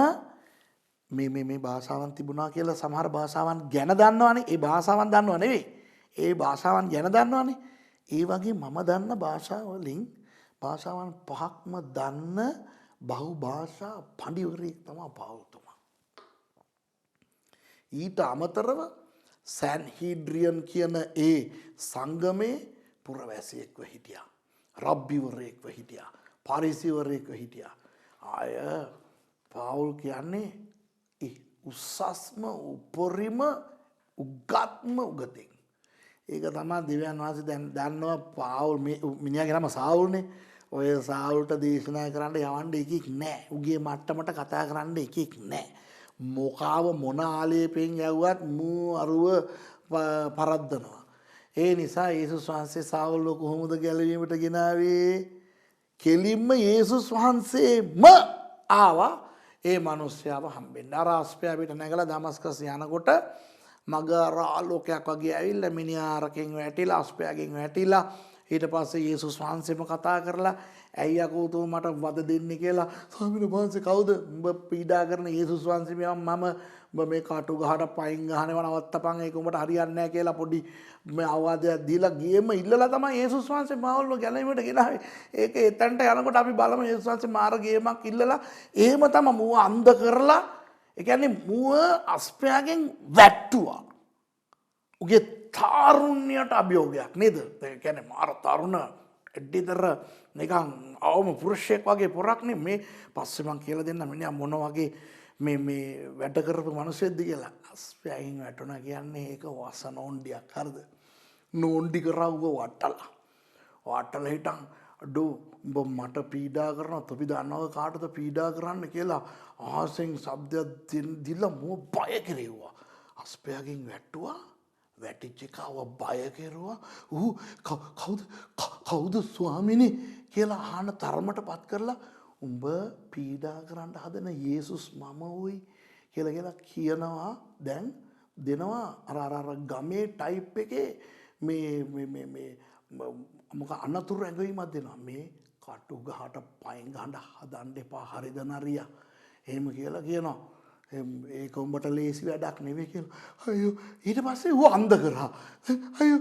මේ භාෂාවන් තිබුණා කියලා සමහර භාෂාවන් ගැන දන්නවනේ. ඒ භාෂාවන් දන්නව නෙවෙයි. ඒ භාෂාවන් ගැන දන්නවනේ. ඒ වගේ මම දන්න භාෂාවලින් භාෂාවන් 5ක්ම දන්න බහුභාෂා පඬිවරයෙක් තමයි පවුල්තුමා. ඊට අමතරව සැන්හීඩ්‍රියන් කියන ඒ සංගමේ පුරවැසියෙක්ව හිටියා. රබ්බිවරයෙක්ව හිටියා. පාරිසිවරයෙක්ව හිටියා. ආය පවුල් කියන්නේ උසස්ම උපරිම උගත්ම උගතෙක්. ඒක තමයි දෙවියන් වහන්සේ දැන් දන්නවා පාවුල් මේ මිනිහාගේ නම සාවුල්නේ. ඔය සාවුල්ට දේශනා කරන්න යවන්න එකෙක් නැහැ. උගේ මට්ටමට කතා කරන්න එකෙක් නැහැ. මොකාව මොන ආලේපෙන් යවුවත් මූ අරුව පරද්දනවා. ඒ නිසා යේසුස් වහන්සේ සාවුල්ව කොහොමද ගැලවීමට ගෙනාවේ? කෙලින්ම යේසුස් වහන්සේම ආවා ඒ මිනිස්යාව හම්බෙන්න. අර ආස්පයා පිට නැගලා දමස්කස් යනකොට මග ආලෝකයක් වගේ ඇවිල්ලා මිනිහා අරකින් වැටිලා ආස්පයාගෙන් වැටිලා ඊට පස්සේ යේසුස් වහන්සේම කතා කරලා ඇයි අකෝතෝ මට වද දෙන්නේ කියලා. ස්වාමීන් වහන්සේ කවුද? උඹ පීඩා කරන යේසුස් වහන්සේ මම උඹ මේ කටු ගහට පයින් ගහනව නවත්තපන් ඒක උඹට හරියන්නේ නැහැ කියලා පොඩි මේ අවවාදයක් දීලා ගියේම ඉල්ලලා තමයි යේසුස් වහන්සේ මාවල්ව ගැලවීමට ගෙනාවේ. ඒක එතනට යනකොට අපි බලමු යේසුස් වහන්සේ මාර ගේමක් ඉල්ලලා එහෙම තමයි මුව අන්ධ කරලා ඒ කියන්නේ මුව අස්පයාගෙන් වැට්ටුවා. උගේ තාරුණ්‍යයට අභියෝගයක් නේද? ඒ කියන්නේ මාර තරුණ එඩිතර නිකන් අවම පුරුෂයෙක් වගේ පොරක්නේ මේ පස්සේ මං කියලා දෙන්න මිනිහා මොන වගේ මේ වැඩ කරපු මිනිස්සෙක්ද කියලා. අස්පයාගෙන් වැටුණා කියන්නේ ඒක වස නෝන්ඩියක් හරිද? නෝන්ඩි කරවුව වටලා හිටන් අඩෝ උඹ මට පීඩා කරනවා තොපි දන්නව කාටද පීඩා කරන්න කියලා ආසෙන් ශබ්දයක් දීලා මෝ බය කෙරෙව්වා. අස්පයාගෙන් වැටුවා. වැටිච්ච කව බය කෙරුවා. කවුද ස්වාමිනේ කියලා අහන තරමටපත් කරලා උඹ පීඩා කරන්න හදන යේසුස් මම උයි කියලා කියනවා. දැන් දෙනවා අර ගමේ ටයිප් එකේ මේ මොක අනතුරු ඇඟවීමක් දෙනවා. මේ කටු ගහට පයින් ගහන්න හදන්න එපා හරිද නරියා. එහෙම කියලා කියනවා. ඒක උඹට ලේසි වැඩක් නෙවෙයි කියලා. අයියෝ ඊට පස්සේ ඌ අන්ධ කරා. අයියෝ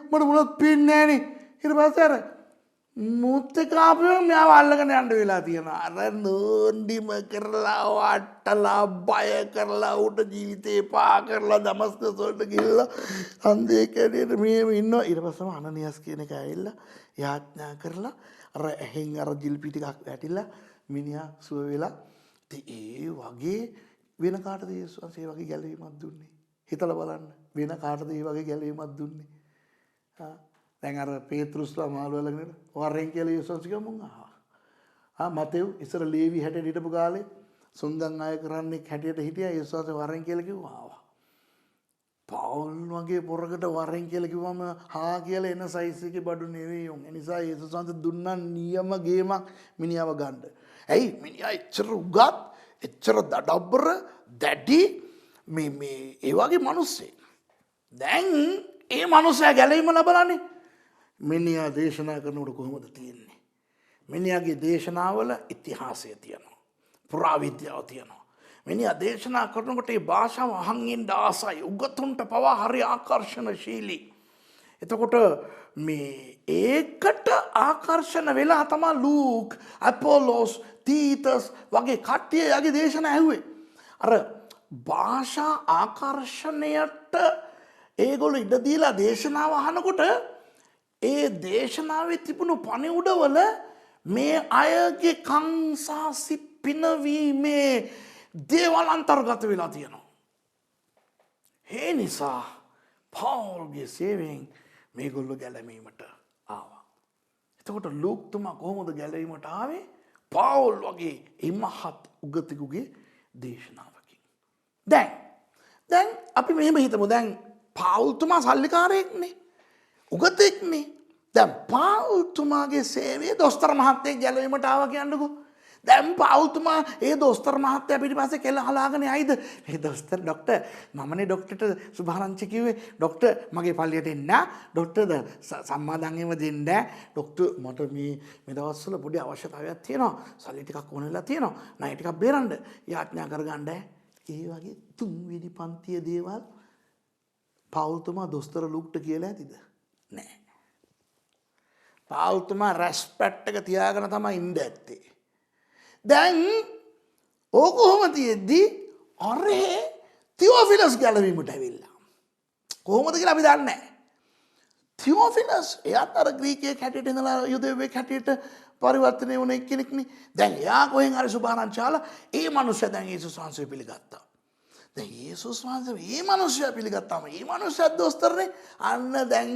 මට මොනවද පේන්නේ නැහනේ. ඊට පස්සේ අර මුත් එක ආපුවම මෙයාව අල්ලගෙන යන්න වෙලා තියෙනවා. අර නෝන්ඩිම කරලා වටලා බය කරලා උට ජීවිතේ පා කරලා දමස්කස් වලට ගිහලා අන්ධයෙක් ඇරියට මෙහෙම ඉන්නවා. ඊට පස්සේම අනනියස් කියන එක ඇවිල්ලා යාඥා කරලා අර ඇහෙන් අර ජිල්පි ටිකක් වැටිලා මිනිහා සුව වෙලා. ඒ වගේ වෙන කාටද යේසුස් වහන්සේ ඒ වගේ ගැලවීමක් දුන්නේ? හිතලා බලන්න. වෙන කාටද ඒ වගේ ගැලවීමක් දුන්නේ? දැන් අර පේත්‍රුස්ලා මාළු වලගෙන වරෙන් කියලා යේසුස් වහන්සේ ගමුන් ආවා. මතෙව් ඉස්සර ලේවි හැටියට හිටපු කාලේ සුන්දන් අය කරන්නේ හැටියට හිටියා යේසුස් වහන්සේ වරෙන් කියලා කිව්වා ආවා. පවුල් වගේ පොරකට වරෙන් කියලා කිව්වම හා කියලා එන සයිස් එකේ බඩු නෙවෙයි උන්. ඒ නිසා යේසුස් වහන්සේ දුන්නා නියම ගේමක් මිනිහව ගන්න. ඇයි මිනිහා එච්චර උගත් එච්චර දඩබ්බර දැඩි මේ ඒ වගේ මිනිස්සෙක්. දැන් ඒ මිනිසා ගැලවීම ලබලානේ. මිනිහා දේශනා කරනකොට කොහොමද තියෙන්නේ? මිනිහාගේ දේශනාවල ඉතිහාසය තියෙනවා. පුරාවිද්‍යාව තියෙනවා. මිනිහා දේශනා කරනකොට ඒ භාෂාව අහන් ඉන්න ආසයි. උගතුන්ට පවා හරි ආකර්ෂණශීලී. එතකොට මේ ඒකට ආකර්ෂණ වෙලා තමයි ලූක්, අපොලොස්, තීතස් වගේ කට්ටිය යගේ දේශනා ඇහුවේ. අර භාෂා ආකර්ෂණයට ඒගොල්ලෝ ඉඩ දීලා දේශනාව අහනකොට ඒ දේශනාවේ තිබුණු පණිවුඩවල මේ අයගේ කන් සහ සිත් පිනවීමේ දේවල් අන්තර්ගත වෙලා තියෙනවා. ඒ නිසා පවුල්ගේ සේවයෙන් මේගොල්ලෝ ගැලවීමට ආවා. එතකොට ලූක්තුමා කොහොමද ගැලවීමට ආවේ? පවුල් වගේ ඉමහත් උගතෙකුගේ දේශනාවකින්. දැන් අපි මෙහෙම හිතමු. දැන් පවුල්තුමා සල්ලිකාරයෙක්නේ. උගතෙක්නේ. දැන් පාවුල්තුමාගේ සේවයේ දොස්තර මහත්තයෙක් ගැලවීමට ආවා කියන්නකෝ. දැන් පාවුල්තුමා ඒ දොස්තර මහත්තයා පිටිපස්සේ කෙල හලාගෙන යයිද? ඒ දොස්තර ડોක්ටර් මමනේ ડોක්ටර්ට සුභාරංචි කිව්වේ. ડોක්ටර් මගේ පල්ලියට එන්න. ડોක්ටර්ද සම්මාදන්ගෙම දෙන්න. ડોක්ටර් මට මේ දවස්වල පොඩි අවශ්‍යතාවයක් තියෙනවා. සල්ලි ටිකක් ඕන වෙලා තියෙනවා. ණය ටිකක් බේරන්න. යාඥා කරගන්න. ඒ වගේ තුන්වෙනි පන්තිය දේවල් පාවුල්තුමා දොස්තර ලුක්ට කියලා ඇතිද? නෑ. පාවුල්තුමා රැස්පැට් එක තියාගෙන තමයි ඉන්න ඇත්තේ. දැන් ඕක කොහොම තියෙද්දි අරේ තියෝෆිලස් ගැලවීමට ඇවිල්ලා. කොහොමද කියලා අපි දන්නේ නැහැ. තියෝෆිලස් එයාත් අර ග්‍රීකයේ හැටියට ඉඳලා යුදෙව්වේ හැටියට පරිවර්තනය වුණ එක්කෙනෙක්නේ. දැන් එයා කොහෙන් හරි සුභාරංචාලා ඒ මනුස්සයා දැන් යේසුස් වහන්සේ පිළිගත්තා. දැන් යේසුස් වහන්සේ මේ මනුස්සයා පිළිගත්තාම මේ මනුස්සයා දොස්තරනේ. අන්න දැන්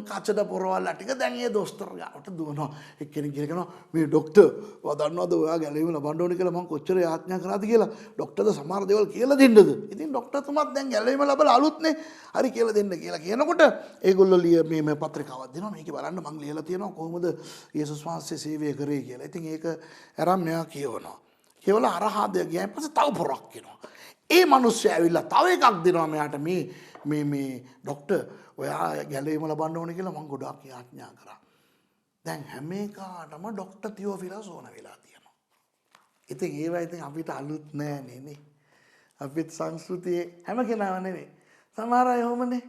කචඩ පොරවල් ටික දැන් ඒ දොස්තර ගාවට දුවනවා. එක්කෙනෙක් කියනවා මේ ડોක්ටර් ඔයා දන්නවද ඔයා ගැලවීම ලබන්න ඕනේ කියලා මම කොච්චර යාඥා කරාද කියලා. ડોක්ටර්ද සමහර දේවල් කියලා දෙන්නද? ඉතින් ડોක්ටර්තුමාත් දැන් ගැලවීම ලැබලා අලුත්නේ. හරි කියලා දෙන්න කියලා කියනකොට ඒගොල්ලෝ මේ පත්‍රිකාවක් දෙනවා. මේකේ බලන්න මම ලියලා තියෙනවා කොහොමද යේසුස් වහන්සේ සේවය කරේ කියලා. ඉතින් ඒක අරන් මෙයා කියවනවා. කියවලා අරහාදය ගියාන් පස්සේ තව පොරක් කියනවා. ඒ මනුස්සයා ඇවිල්ලා තව එකක් දෙනවා මෙයාට මේ ડોක්ටර් ඔයා ගැලවීම ලබන්න ඕනේ කියලා මම ගොඩාක් යාඥා කරා. දැන් හැම එකටම ડોක්ටර් තියෝෆිලස් ඕන වෙලා තියෙනවා. ඉතින් ඒවා ඉතින් අපිට අලුත් නෑ නේ. අපිට සංස්කෘතියේ හැම කෙනාම නෙවෙයි. සමහර අය ඔහොමනේ.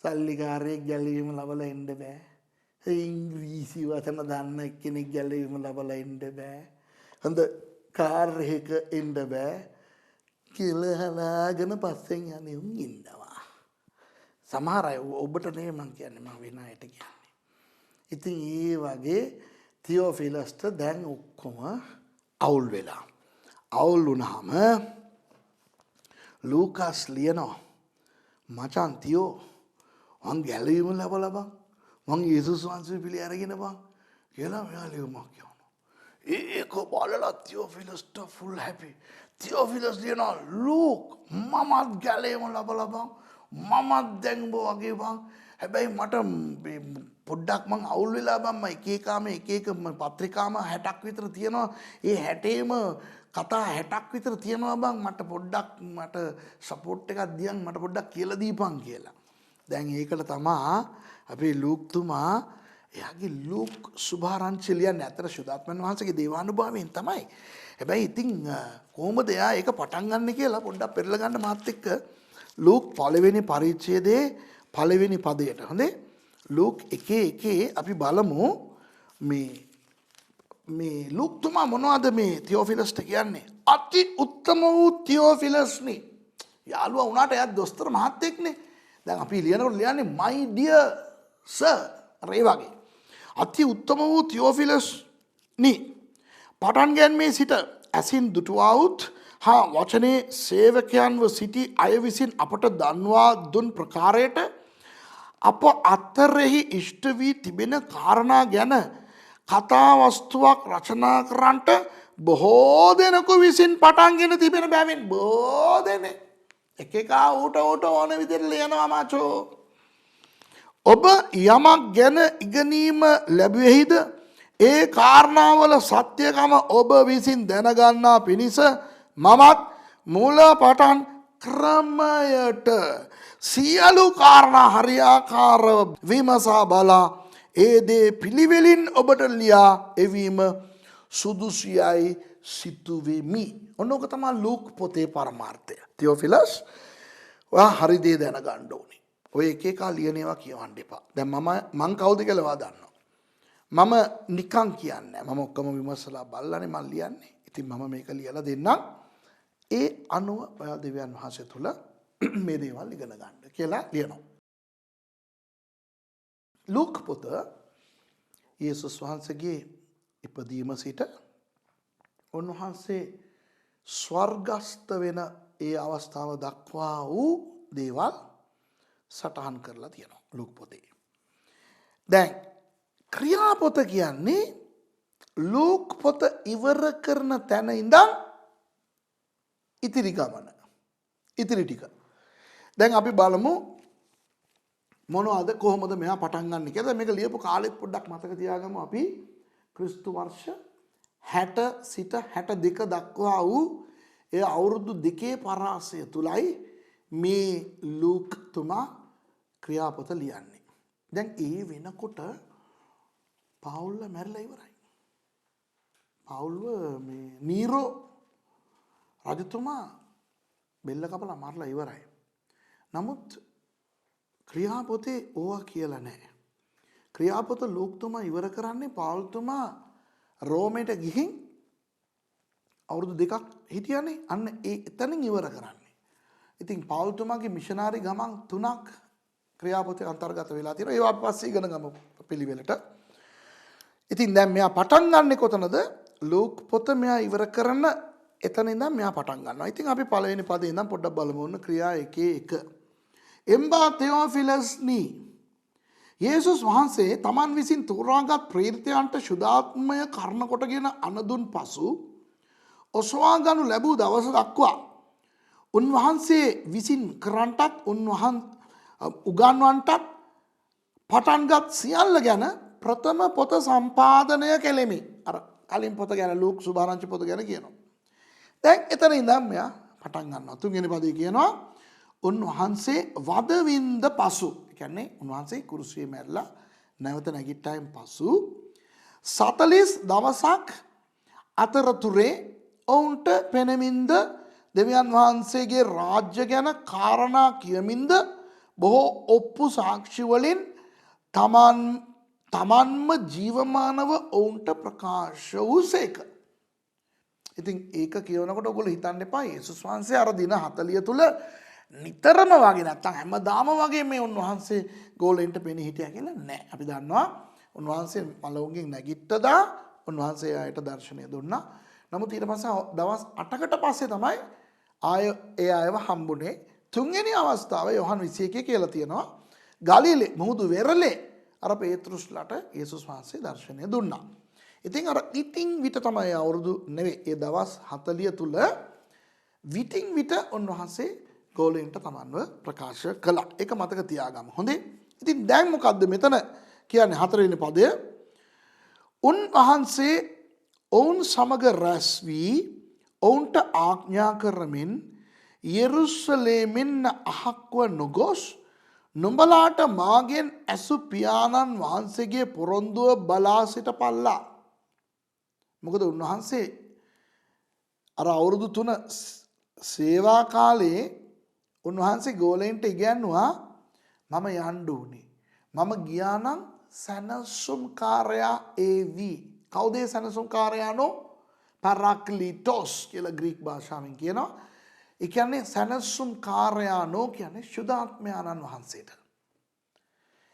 සල්ලිකාරයෙක් ගැලවීම ලබලා ඉන්න බෑ. ඉංග්‍රීසි වචන දන්න කෙනෙක් ගැලවීම ලබලා ඉන්න බෑ. හොඳ කාර් එකක ඉන්න බෑ. කියලහලාගෙන පස්සෙන් යන්නේ උන් ඉන්නවා. සමහර අය ඔබට නේ මං කියන්නේ මම වෙන අයට කියන්නේ. ඉතින් ඒ වගේ තියෝෆිලස්ට දැන් ඔක්කොම අවුල් වෙලා. අවුල් වුණාම ලූකස් ලියනවා මචං තියෝ මං ගැලවීම ලැබලා බං මං යේසුස් වහන්සේ පිළි අරගෙන බං කියලා මෙයා ලියුමක් කියනවා. ඒක බලලා තියෝෆිලස්ට ෆුල් හැපි. තියෝෆිලස් ලියනවා ලූක් මමත් ගැලවීම ලැබලා බං මමත් දැන් උඹ වගේ බං. හැබැයි මට පොඩ්ඩක් මං අවුල් වෙලා බං මම එක එක පත්‍රිකාම 60ක් විතර තියෙනවා. ඒ 60ේම කතා 60ක් විතර තියෙනවා බං මට පොඩ්ඩක් මට සපෝට් එකක් දියන් මට පොඩ්ඩක් කියලා දීපන් කියලා. දැන් ඒකට තමා අපේ ලූක්තුමා එයාගේ ලූක් සුභාරංචි ලියන්නේ අතර සුදාත්මන් වහන්සේගේ දේවානුභාවයෙන් තමයි. හැබැයි ඉතින් කොහොමද එයා ඒක පටන් ගන්න කියලා පොඩ්ඩක් පෙරලා ගන්න මාත් එක්ක ලූක් පළවෙනි පරිච්ඡේදයේ පළවෙනි පදයට. හොඳේ ලූක් 1:1 අපි බලමු මේ ලූක්තුමා මොනවද මේ තියෝෆිලස්ට කියන්නේ? අති උත්තම වූ තියෝෆිලස්නි. යාළුවා වුණාට එයා දොස්තර මහත්තයෙක්නේ. දැන් අපි ලියනකොට ලියන්නේ my dear sir රේ වගේ. අති උත්තම වූ තියෝෆිලස්නි. පටන් ගැන්මේ සිට ඇසින් දුටුවාවුත් හා වචනේ සේවකයන්ව සිටි අය විසින් අපට දන්වා දුන් ප්‍රකාරයට අප අතරෙහි ඉෂ්ට වී තිබෙන කාරණා ගැන කතා වස්තුවක් රචනා කරන්නට බොහෝ දෙනෙකු විසින් පටන්ගෙන තිබෙන බැවින් බොහෝ දෙනෙක් එකෙකා ඌට ඕන විදිහට ලියනවා මාචෝ. ඔබ යමක් ගැන ඉගෙනීම ලැබුවේහිද? ඒ කාරණාවල සත්‍යකම ඔබ විසින් දැනගන්නා පිණිස මමත් මූල පටන් ක්‍රමයට සියලු කාරණා හරියාකාරව විමසා බලා ඒ දේ පිළිවෙලින් ඔබට ලියා එවීම සුදුසුයයි සිතුවෙමි. ඔන්නෝක තමයි ලූක් පොතේ පරමාර්ථය. තියෝෆිලස් ඔයා හරි දේ දැනගන්න ඕනේ. ඔය එක එක ලියන ඒවා කියවන්න එපා. දැන් මං කවුද කියලා ඔයා දන්නවා. මම නිකන් කියන්නේ මම ඔක්කොම විමසලා බලලානේ මම ලියන්නේ. ඉතින් මම මේක ලියලා දෙන්නම්. ඒ අනුව ඔයා දෙවියන් වහන්සේ තුල මේ දේවල් ඉගෙන ගන්න කියලා ලියනවා. ලූක් පොත යේසුස් වහන්සේගේ ඉපදීම සිට උන්වහන්සේ ස්වර්ගස්ත වෙන ඒ අවස්ථාව දක්වා වූ දේවල් සටහන් කරලා තියෙනවා ලූක් පොතේ. දැන් ක්‍රියාපොත කියන්නේ ලූක් පොත ඉවර කරන තැන ඉඳන් ඉතිරි ගමන. ඉතිරි ටික. දැන් අපි බලමු මොනවද කොහොමද මෙයා පටන් ගන්න කියලා. මේක ලියපු කාලෙත් පොඩ්ඩක් මතක තියාගමු. අපි ක්‍රිස්තු වර්ෂ 60 සිට 62 දක්වා වූ ඒ අවුරුදු දෙකේ පරාසය තුලයි මේ ලූක් තුමා ක්‍රියාපොත ලියන්නේ. දැන් ඒ වෙනකොට පවුල්ව මැරිලා ඉවරයි. පවුල්ව මේ නීරෝ රජතුමා බෙල්ල කපලා මරලා ඉවරයි. නමුත් ක්‍රියාපොතේ ඕවා කියලා නැහැ. ක්‍රියාපොත ලූක්තුමා ඉවර කරන්නේ පවුල්තුමා රෝමයට ගිහින් අවුරුදු දෙකක් හිටියනේ. අන්න ඒ එතනින් ඉවර කරන්නේ. ඉතින් පවුල්තුමාගේ මිෂනාරි ගමන් 3ක් ක්‍රියාපොතේ අන්තර්ගත වෙලා තියෙනවා. ඒවා අපි පස්සේ ඉගෙන ගමු පිළිවෙලට. ඉතින් දැන් මෙයා පටන් ගන්නෙ කොතනද? ලූක් පොත මෙයා ඉවර කරන එතන ඉඳන් මෙයා පටන් ගන්නවා. ඉතින් අපි පළවෙනි පදේ ඉඳන් පොඩ්ඩක් බලමු. ඔන්න ක්‍රියා 1:1. එම්බා තෙෝෆිලස්නි, යේසුස් වහන්සේ තමන් විසින් තෝරාගත් ප්‍රේරිතයන්ට ශුද්ධාත්මය කරන කොටගෙන අනදුන් පසු ඔසවා ගනු ලැබූ දවස දක්වා උන්වහන්සේ විසින් කරන්ටත් උගන්වන්ටත් පටන්ගත් සියල්ල ගැන ප්‍රථම පොත සම්පාදනය කෙලෙමි. අර කලින් පොත ගැන ලූක් සුභාරංචි පොත ගැන කියනවා. දැන් එතන ඉඳන් මෙයා පටන් ගන්නවා. තුන්වෙනි පදේ කියනවා උන්වහන්සේ වදවින්ද පසු, කියන්නේ උන්වහන්සේ කුරුසියේ මැරලා නැවත නැගිට්ටයින් පසු 40 දවසක් අතරතුරේ ඔවුන්ට පෙනෙමින්ද දෙවියන් වහන්සේගේ රාජ්‍ය ගැන කාරණා කියමින්ද බොහෝ ඔප්පු සාක්ෂි වලින් තමන්ම ජීවමානව ඔවුන්ට ප්‍රකාශ වූසේක. ඉතින් ඒක කියනකොට ඔයගොල්ලෝ හිතන්න එපා යේසුස් වහන්සේ අර දින 40 තුල නිතරම වගේ නැත්තම් හැමදාම වගේ මේ උන්වහන්සේ ගෝලෙන්ට පෙනී හිටියා කියලා නෑ. අපි දන්නවා උන්වහන්සේ මලවුන්ගෙන් නැගිට්ටදා උන්වහන්සේ ආයට දර්ශනය දුන්නා. නමුත් ඊට පස්සේ දවස් 8කට පස්සේ තමයි ඒ අයව හම්බුනේ. තුන්වෙනි අවස්ථාව යොහන් 21 කියලා තියෙනවා. ගලිලේ මුහුදු වෙරළේ අර පේතෘස්ලට යේසුස් වහන්සේ දර්ශනය දුන්නා. ඉතින් අර විටින් විට තමයි අවුරුදු නෙවෙයි ඒ දවස් 40 තුල විටින් විට උන්වහන්සේ ගෝලෙන්ට තමන්ව ප්‍රකාශ කළා. ඒක මතක තියාගමු. හොඳේ. ඉතින් දැන් මොකද්ද මෙතන කියන්නේ 4 වෙනි පදය? උන්වහන්සේ ඔවුන් සමග රැස් වී ඔවුන්ට ආඥා කරමින් යෙරුසලේමින් අහක්ව නොගොස් නුඹලාට මාගෙන් ඇසු පියාණන් වහන්සේගේ පොරොන්දුව බලා සිටපල්ලා. මොකද උන්වහන්සේ අර අවුරුදු 3 සේවා කාලේ උන්වහන්සේ ගෝලෙන්ට ඉගැන්නුවා මම යන්න ඕනේ. මම ගියා නම් සැනසුම්කාරයා ඒවි. කවුද සැනසුම්කාරයානෝ? පැරාක්ලිටොස් කියලා ග්‍රීක භාෂාවෙන් කියනවා. ඒ කියන්නේ සැනසුම්කාරයානෝ කියන්නේ ශුද්ධාත්මයාණන් වහන්සේට.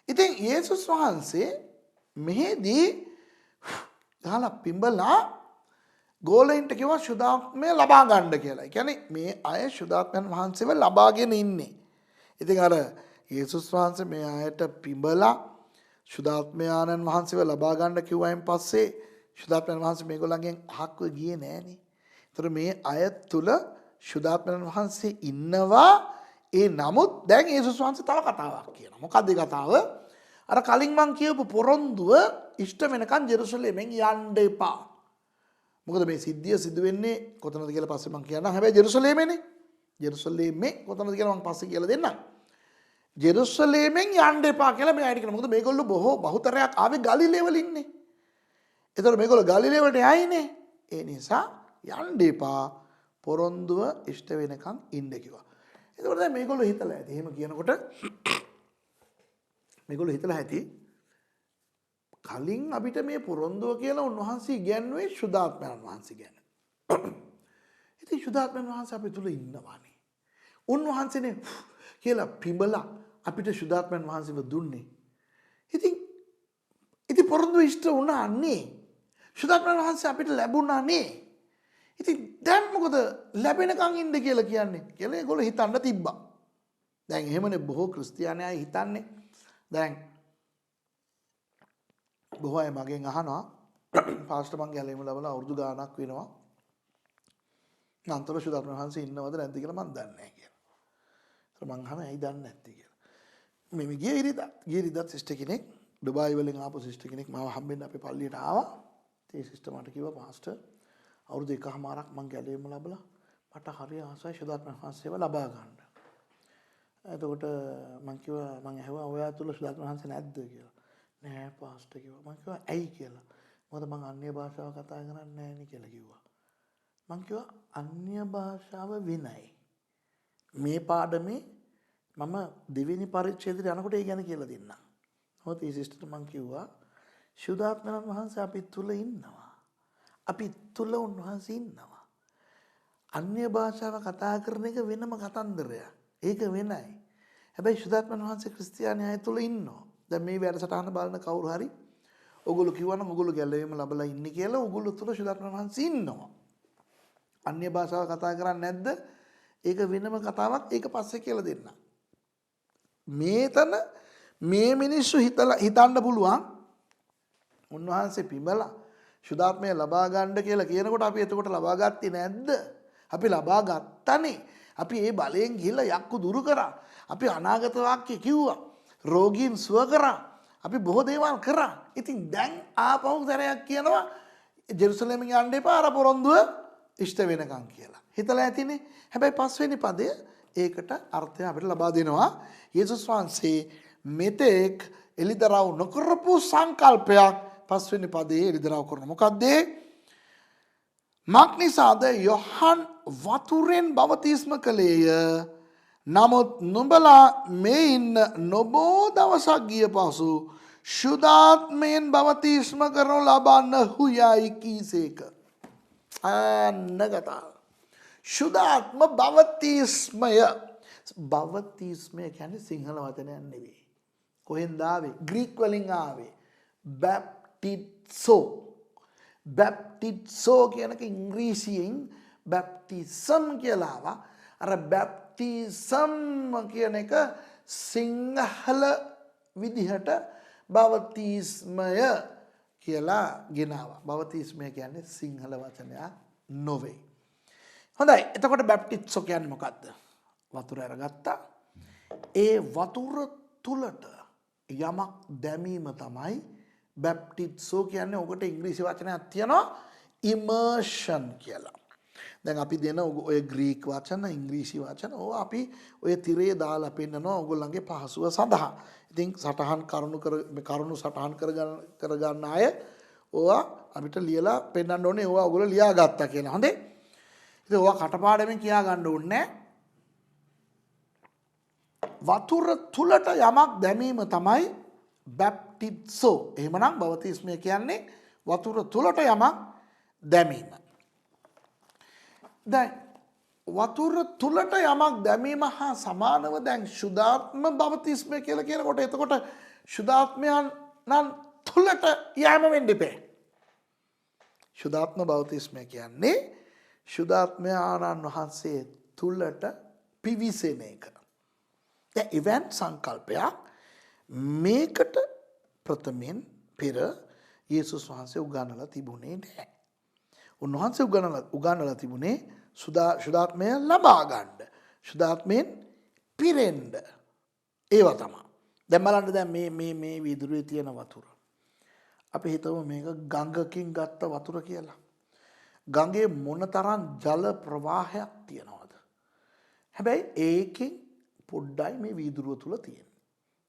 ඉතින් යේසුස් වහන්සේ මෙහෙදී ගහලා පිඹලා ගෝලයින්ට කිව්වා ශුද්ධාත්මය ලබා ගන්න කියලා. ඒ කියන්නේ මේ අය ශුද්ධාත්මයන් වහන්සේව ලබාගෙන ඉන්නේ. ඉතින් අර යේසුස් වහන්සේ මේ අයට පිඹලා ශුද්ධාත්මයාණන් වහන්සේව ලබා ගන්න කිව්වයින් පස්සේ ශුද්ධාත්මයන් වහන්සේ මේගොල්ලන්ගෙන් අහක්ව ගියේ නෑනේ. ඒතර මේ අය තුල ශුද්ධාත්මයන් වහන්සේ ඉන්නවා. ඒ නමුත් දැන් යේසුස් වහන්සේ තව කතාවක් කියනවා. මොකක්ද ඒ කතාව? අර කලින් මං කියපු පොරොන්දුව ඉෂ්ට වෙනකන් ජෙරුසලෙමෙන් යන්න එපා. මොකද මේ සිද්ධිය සිදු වෙන්නේ කොතනද කියලා පස්සේ මං කියන්නම්. හැබැයි ජෙරුසලෙමේනේ. ජෙරුසලෙමේ කොතනද කියලා මං පස්සේ කියලා දෙන්නම්. ජෙරුසලෙමෙන් යන්න එපා කියලා මේ අයිට කියනවා. මොකද මේගොල්ලෝ බොහෝ බහුතරයක් ආවේ ගලිලේ වලින්නේ. ඒතර මේගොල්ලෝ ගලිලේ වලට යයිනේ. ඒ නිසා යන්න එපා. පොරොන්දුව ඉෂ්ට වෙනකන් ඉන්න කිව්වා. ඒකෝට දැන් මේගොල්ලෝ හිතලා ඇති. එහෙම කියනකොට මේගොල්ලෝ හිතලා ඇති කලින් අපිට මේ පොරොන්දුව කියලා උන්වහන්සේ ඉගැන්වුවේ ශුද්ධාත්මයන් වහන්සේ ගැන. ඉතින් ශුද්ධාත්මයන් වහන්සේ අපි තුල ඉන්නවානේ. උන්වහන්සේනේ කියලා පිඹලා අපිට ශුද්ධාත්මයන් වහන්සේව දුන්නේ. ඉතින් පොරොන්දුව ඉෂ්ට වුණානේ. ශුද්ධාත්මයන් වහන්සේ අපිට ලැබුණානේ. ඉතින් දැන් මොකද ලැබෙනකන් ඉන්න කියලා කියන්නේ කියලා ඒගොල්ලෝ හිතන්න තිබ්බා. දැන් එහෙමනේ බොහෝ ක්‍රිස්තියානි අය හිතන්නේ. දැන් බොහෝ අය මගෙන් අහනවා පාස්ටර් මං ගැලේම ලැබලා අවුරුදු ගාණක් වෙනවා. අන්තර ශුද්ධාත්ම වහන්සේ ඉන්නවද නැද්ද කියලා මං දන්නේ නැහැ කියලා. ඒත් මං අහනවා ඇයි දන්නේ නැත්තේ කියලා. මේ ගිය ඉරිදා සිස්ටර් කෙනෙක් ඩුබායි වලින් ආපු සිස්ටර් කෙනෙක් මාව හම්බෙන්න අපේ පල්ලියට ආවා. ඒ සිස්ටර් මට කිව්වා පාස්ටර් අවුරුදු එකමාරක් මං ගැලවීම ලැබලා මට හරි ආසයි සුදාත්ම වහන්සේව ලබා ගන්න. එතකොට මං කිව්වා මං ඇහුවා ඔයා තුල සුදාත්ම වහන්සේ නැද්ද කියලා. නෑ පාස්ටර් කිව්වා. මං කිව්වා ඇයි කියලා. මොකද මං අන්‍ය භාෂාව කතා කරන්නේ නැහැ නේ කියලා කිව්වා. මං කිව්වා අන්‍ය භාෂාව විනයි. මේ පාඩමේ මම දෙවෙනි පරිච්ඡේදයට යනකොට ඒ ගැන කියලා දෙන්නම්. මොකද ඒ සිස්ටර් මං කිව්වා සුදාත්ම වහන්සේ අපි තුල ඉන්නවා. අපි තුල උන්වහන්සේ ඉන්නවා. අන්‍ය භාෂාව කතා කරන එක වෙනම කතන්දරයක්. ඒක වෙනයි. හැබැයි සුදාත්ම වහන්සේ ක්‍රිස්තියානි අය තුල ඉන්නවා. දැන් මේ වැඩසටහන බලන කවුරු හරි ඔගොල්ලෝ කිව්වනම් ඔගොල්ලෝ ගැලවීම ලැබලා ඉන්නේ කියලා ඔගොල්ලෝ තුල සුදාත්ම වහන්සේ ඉන්නවා. අන්‍ය භාෂාව කතා කරන්නේ නැද්ද? ඒක වෙනම කතාවක්. ඒක පස්සේ කියලා දෙන්නම්. මේතන මේ මිනිස්සු හිතන්න පුළුවන් උන්වහන්සේ පිඹලා සුදාත්මය ලබා ගන්න කියලා කියනකොට අපි එතකොට ලබා ගත්තේ නැද්ද? අපි ලබා ගත්තනේ. අපි ඒ බලයෙන් ගිහිල්ලා යක්කු දුරු කරා. අපි අනාගත වාක්‍ය කිව්වා. රෝගීන් සුව කරා. අපි බොහෝ දේවල් කරා. ඉතින් දැන් ආපහු සැරයක් කියනවා ජෙරුසලෙමින් යන්න එපා අර පොරොන්දුව ඉෂ්ට වෙනකන් කියලා. හිතලා ඇතිනේ. හැබැයි පස්වෙනි පදය ඒකට අර්ථය අපිට ලබා දෙනවා. යේසුස් වහන්සේ මෙතෙක් එලිදරව් නොකරපු සංකල්පයක් පස්වෙනි පදයේ එලිදරව් කරන. මොකක්ද? මක්නිසාද යොහන් වතුරෙන් බවතිස්ම කළේය. නමුත් නුඹලා මේ ඉන්න නොබෝ දවසක් ගිය පසු ශුද්ධාත්මයෙන් බවතිස්ම කරනු ලබන්නහු යයි කීසේක. අන්න කතාව. ශුද්ධාත්ම බවතිස්මය. බවතිස්මය කියන්නේ සිංහල වචනයක් නෙවෙයි. කොහෙන්ද ආවේ? ග්‍රීක වලින් ආවේ. බැප්ටිසෝ. බැප්ටිසෝ කියන එක ඉංග්‍රීසියෙන් බැප්ටිසම් කියලා ආවා. අර බැප්ටිසම් කියන එක සිංහල විදිහට බවතිස්මය කියලා ගෙනාවා. බවතිස්මය කියන්නේ සිංහල වචනයක් නොවේ. හොඳයි. එතකොට බැප්ටිසෝ කියන්නේ මොකද්ද? වතුර අරගත්තා. ඒ වතුර තුලට යමක් දැමීම තමයි බැප්ටිසෝ කියන්නේ. ඔකට ඉංග්‍රීසි වචනයක් තියෙනවා ඉමර්ෂන් කියලා. දැන් අපි දෙන ඔය ග්‍රීක වචන ඉංග්‍රීසි වචන ඕවා අපි ඔය තිරේ දාලා පෙන්නනවා ඔයගොල්ලන්ගේ පහසුව සඳහා. ඉතින් කරුණු සටහන් කරගන්න අය ඕවා අපිට ලියලා පෙන්නන්න ඕනේ. ඕවා ඔයගොල්ලෝ ලියා ගත්තා කියලා. හොඳේ. ඉතින් ඕවා කටපාඩමින් කියා ගන්න ඕනේ. වතුර තුලට යමක් දැමීම තමයි බැප්ටිසෝ. එහෙමනම් බවතිස්මය කියන්නේ වතුර තුලට යමක් දැමීම. දැන් වතුර තුලට යමක් දැමීම හා සමානව දැන් ශුද්ධාත්ම බවතිස්මය කියලා කියනකොට එතකොට ශුද්ධාත්මයන් නම් තුලට යෑම වෙන්න ඉපේ. ශුද්ධාත්ම බවතිස්මය කියන්නේ ශුද්ධාත්මයන් වහන්සේ තුලට පිවිසෙන එක. දැන් ඉවෙන්ට් සංකල්පයක් මේකට ප්‍රථමයෙන් පෙර යේසුස් වහන්සේ උගන්වලා තිබුණේ නැහැ. උන්වහන්සේ උගන්වලා තිබුණේ ශුද්ධාත්මය ලබා ගන්න. ශුද්ධාත්මයෙන් පිරෙන්න. ඒව තමයි. දැන් බලන්න දැන් මේ වීදුරුවේ තියෙන වතුර. අපි හිතමු මේක ගඟකින් ගත්ත වතුර කියලා. ගඟේ මොනතරම් ජල ප්‍රවාහයක් තියනවද? හැබැයි ඒකෙන් පොඩ්ඩයි මේ වීදුරුව තුල තියෙන්නේ.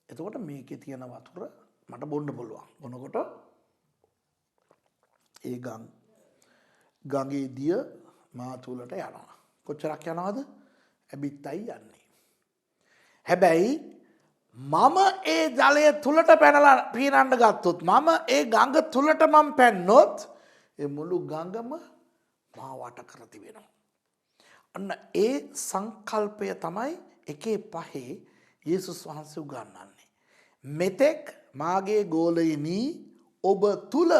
එතකොට මේකේ තියෙන වතුර මට බොන්න පුළුවන්. බොනකොට ඒ ගඟේ දිය මා තුලට යනවා. කොච්චරක් යනවද? ඇබිත්තයි යන්නේ. හැබැයි මම ඒ ජලය තුලට පැනලා පීනන්න ගත්තොත් මම ඒ ගඟ තුලට මම පැන්නොත් ඒ මුළු ගඟම මා වට කර තිබෙනවා. අන්න ඒ සංකල්පය තමයි එකේ පහේ යේසුස් වහන්සේ උගන්වන්නේ. මෙතෙක් මාගේ ගෝලයිනි ඔබ තුල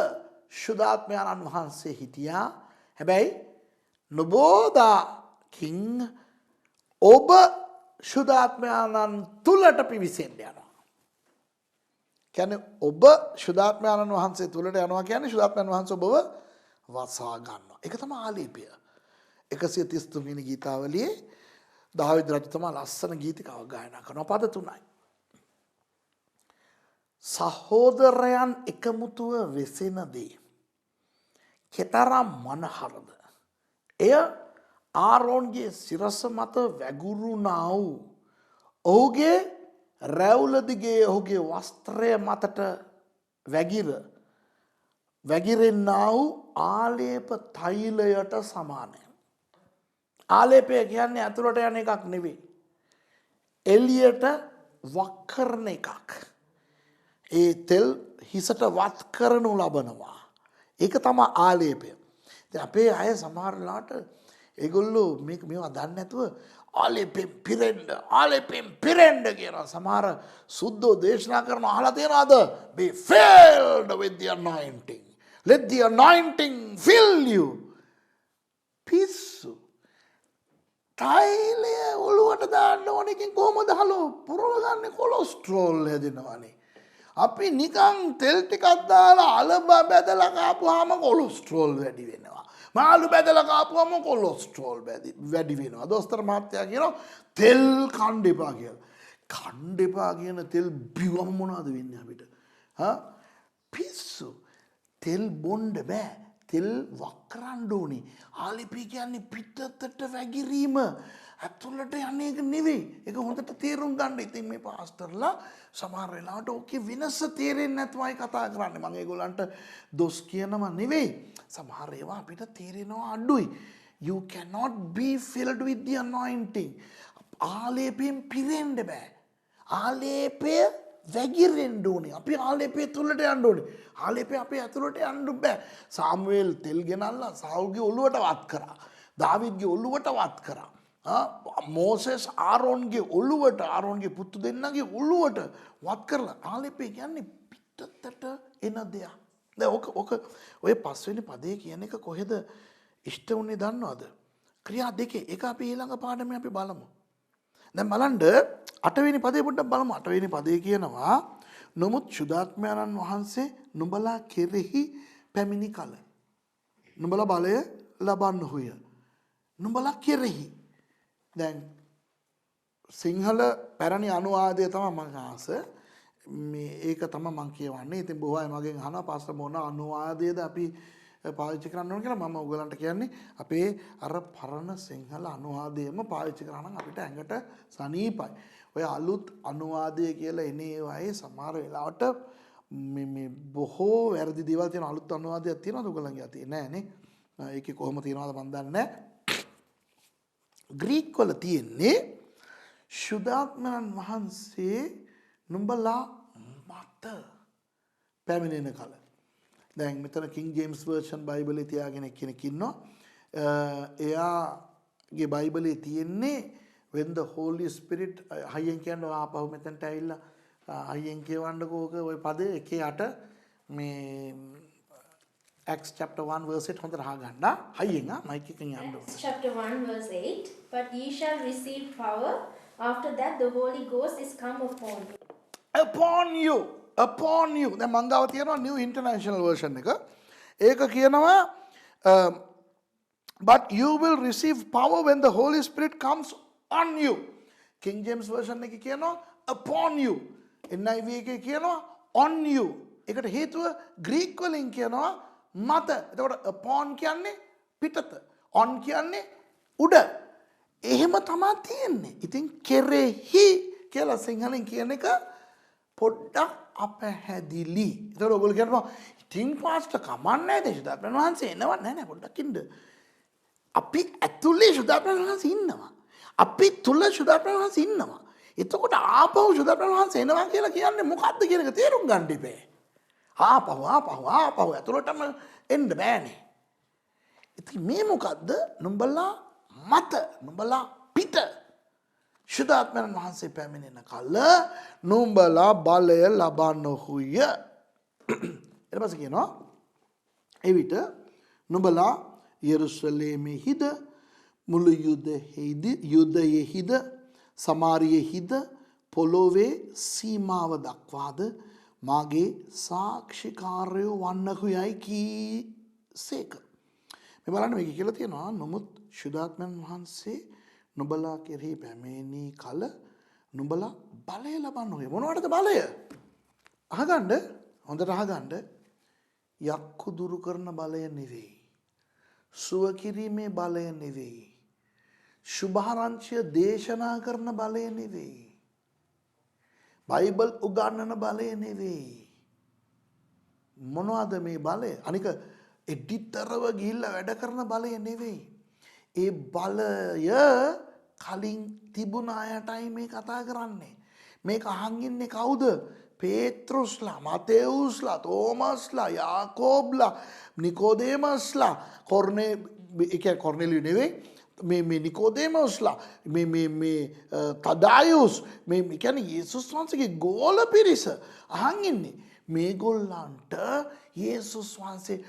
ශුද්ධාත්මයන් වහන්සේ හිටියා. හැබැයි නොබෝදාකින් ඔබ ශුද්ධාත්මයන් තුලට පිවිසෙන්න යනවා. කියන්නේ ඔබ ශුද්ධාත්මයන් වහන්සේ තුලට යනවා කියන්නේ ශුද්ධාත්මයන් වහන්සේ ඔබව වසා ගන්නවා. ඒක තමයි ආලේපය. 133 වෙනි ගීතාවලියේ දාවිද රජතුමා ලස්සන ගීතිකාවක් ගායනා කරනවා. පද 3යි. සහෝදරයන් එකමුතුව වෙසෙන දේ කෙතරම් මනහරද. එය ආරෝන්ගේ සිරස මත වැගුරුණා වූ ඔහුගේ රැවුලදිගේ ඔහුගේ වස්ත්‍රය මතට වැගිරෙන්නා වූ ආලේප තෛලයට සමානය. ආලේපය කියන්නේ ඇතුළට යන එකක් නෙවෙයි. එළියට වක් කරන එකක්. ඒ තෙල් හිසට වත් කරනු ලබනවා. ඒක තමයි ආලේපය. ඉතින් අපේ අය සමහර වෙලාවට ඒගොල්ලෝ මේවා දන්නේ නැතුව ආලේපෙන් පිරෙන්න කියනවා. සමහර සුද්ධෝ දේශනා කරන අහලා තියනවාද? Be filled with the anointing. Let the anointing fill you. පිස්සු. තෛලය ඔළුවට දාන්න ඕන එකෙන් කොහොමද හලෝ පුරවගන්නේ? කොලෙස්ටරෝල් හැදෙනවානේ. අපි නිකන් තෙල් ටිකක් දාලා අලබ බැදලා කාපුවාම කොලෙස්ටරෝල් වැඩි වෙනවා. මාළු බැදලා කාපුවාම කොලෙස්ටරෝල් වැඩි වෙනවා. දොස්තර මහත්තයා කියනවා තෙල් කන්න එපා කියලා. කන්න එපා කියන තෙල් බිව්වම මොනවද වෙන්නේ අපිට? පිස්සු. තෙල් බොන්න බෑ. තෙල් වක් කරන්න ඕනේ. ආලිපි කියන්නේ පිටතට වැගිරීම. ඇතුළට යන්නේ ඒක නෙවෙයි. ඒක හොඳට තේරුම් ගන්න. ඉතින් මේ පාස්ටර්ලා සමහර වෙලාවට ඕකේ වෙනස තේරෙන්නේ නැතුවයි කතා කරන්නේ. මම ඒගොල්ලන්ට දොස් කියනවා නෙවෙයි. සමහර ඒවා අපිට තේරෙනවා අඩුයි. You cannot be filled with the anointing. ආලේපයෙන් පිරෙන්න බෑ. ආලේපය වැගිරෙන්න ඕනේ. අපි ආලේපය තුලට යන්න ඕනේ. ආලේපය අපේ ඇතුළට යන්න බෑ. සාමුවෙල් තෙල් ගෙනල්ලා සාවුල්ගේ ඔළුවට වත් කරා. දාවිද්ගේ ඔළුවට වත් කරා. මෝසෙස් ආරෝන්ගේ ඔළුවට ආරෝන්ගේ පුතු දෙන්නගේ ඔළුවට වත් කරලා ආලේපය කියන්නේ පිටතට එන දෙයක්. දැන් ඔක ඔය පස්වෙනි පදේ කියන එක කොහෙද ඉෂ්ට උනේ දන්නවද? ක්‍රියා දෙකේ. ඒක අපි ඊළඟ පාඩමේ අපි බලමු. දැන් බලන්න 8 වෙනි පදේ පොඩ්ඩක් බලමු. 8 වෙනි පදේ කියනවා නමුත් ශුද්ධාත්මයන්න් වහන්සේ නුඹලා කෙරෙහි පැමිණි කල නුඹලා බලය ලබන්නහුය. නුඹලා කෙරෙහි. දැන් සිංහල පැරණි අනුවාදය තමයි මම ආස. මේ ඒක තමයි මම කියවන්නේ. ඉතින් බොහෝ අය මගෙන් අහනවා පාස්ටර් මොන අනුවාදයේද අපි පාවිච්චි කරන්න ඕන කියලා. මම ඔයගලන්ට කියන්නේ අපේ අර පරණ සිංහල අනුවාදයම පාවිච්චි කරා නම් අපිට ඇඟට සනීපයි. ඔය අලුත් අනුවාදය කියලා එනේ ඒවායේ සමහර වෙලාවට මේ බොහෝ වැරදි දේවල් තියෙන අලුත් අනුවාදයක් තියෙනවද ඔයගලන්ගේ අතේ? නෑ නේ. ඒකේ කොහොම තියෙනවද මන් දන්නේ නෑ. ග්‍රීක් වල තියෙන්නේ ශුද්ධාත්මයන් වහන්සේ නුඹලා මත පැමිණෙන කල. දැන් මෙතන කිං ජේම්ස් වර්ෂන් බයිබලේ තියාගෙන කෙනෙක් ඉන්නවා. එයාගේ බයිබලේ තියෙන්නේ when the holy spirit හයියෙන් කියනවා ආපහු මෙතනට ඇවිල්ලා හයියෙන් කියවන්නකෝ ඔක ওই පදේ 1:8 මේ Acts chapter 1 verse 8 හොඳට අහගන්න. හයියෙන් මයික් එකෙන් යන්න. Acts chapter 1 verse 8 but ye shall receive power after that the Holy Ghost is come upon you. Upon you. දැන් මං ගාව තියෙනවා new international version එක. ඒක කියනවා but you will receive power when the Holy Spirit comes on you. King James version එකේ කියනවා upon you. NIV එකේ කියනවා on you. ඒකට හේතුව ග්‍රීක් වලින් කියනවා මත. එතකොට upon කියන්නේ පිටත. on කියන්නේ උඩ. එහෙම තමයි තියෙන්නේ. ඉතින් කෙරෙහි කියලා සිංහලෙන් කියන එක පොඩ්ඩක් අපහැදිලි. ඒතකොට ඔයගොල්ලෝ කියනවා ඉතින් පාස්ටර් කමන්නේ නැහැ ශුද්ධාත්මයන් වහන්සේ එනවා නෑ පොඩ්ඩක් ඉන්න. අපි ඇතුලේ ශුද්ධාත්මයන් වහන්සේ ඉන්නවා. අපි තුල ශුද්ධාත්මයන් වහන්සේ ඉන්නවා. එතකොට ආපහු ශුද්ධාත්මයන් වහන්සේ එනවා කියලා කියන්නේ මොකද්ද කියන එක තේරුම් ගන්න ඉබේ. ආපහු ඇතුලටම එන්න බෑනේ. ඉතින් මේ මොකද්ද? නුඹලා මත නුඹලා පිට ශුද්ධාත්මයන් වහන්සේ පැමිණෙන කල නුඹලා බලය ලබන්නහුය. ඊට පස්සේ කියනවා එවිට නුඹලා යෙරුසලේමෙහිද මුළු යුදයෙහිද සමාරියෙහිද පොළොවේ සීමාව දක්වාද මාගේ සාක්ෂිකාරයෝ වන්නහුයයි කීසේක. මේ බලන්න මේක කියලා තියෙනවා නමුත් ශුද්ධාත්මයන් වහන්සේ නුඹලා කෙරෙහි පැමිණි කල නුඹලා බලය ලබන්න ඕනේ. මොනවටද බලය? අහගන්න හොඳට අහගන්න යක්කු දුරු කරන බලය නෙවෙයි. සුව කිරීමේ බලය නෙවෙයි. සුභාරංචිය දේශනා කරන බලය නෙවෙයි. බයිබල් උගන්වන බලය නෙවෙයි. මොනවද මේ බලය? අනික එඩිටරව ගිහිල්ලා වැඩ කරන බලය නෙවෙයි. ඒ බලය කලින් තිබුණ අයටයි මේ කතා කරන්නේ. මේක අහන් ඉන්නේ කවුද? පේත්‍රුස්ලා, මතෙවුස්ලා, තෝමස්ලා, යාකෝබ්ලා, නිකෝදේමස්ලා, කොර්නෙලියු නෙවෙයි. මේ නිකෝදේමස්ලා, මේ තදායුස්, මේ කියන්නේ යේසුස් වහන්සේගේ ගෝල පිරිස අහන් ඉන්නේ. මේගොල්ලන්ට යේසුස් වහන්සේ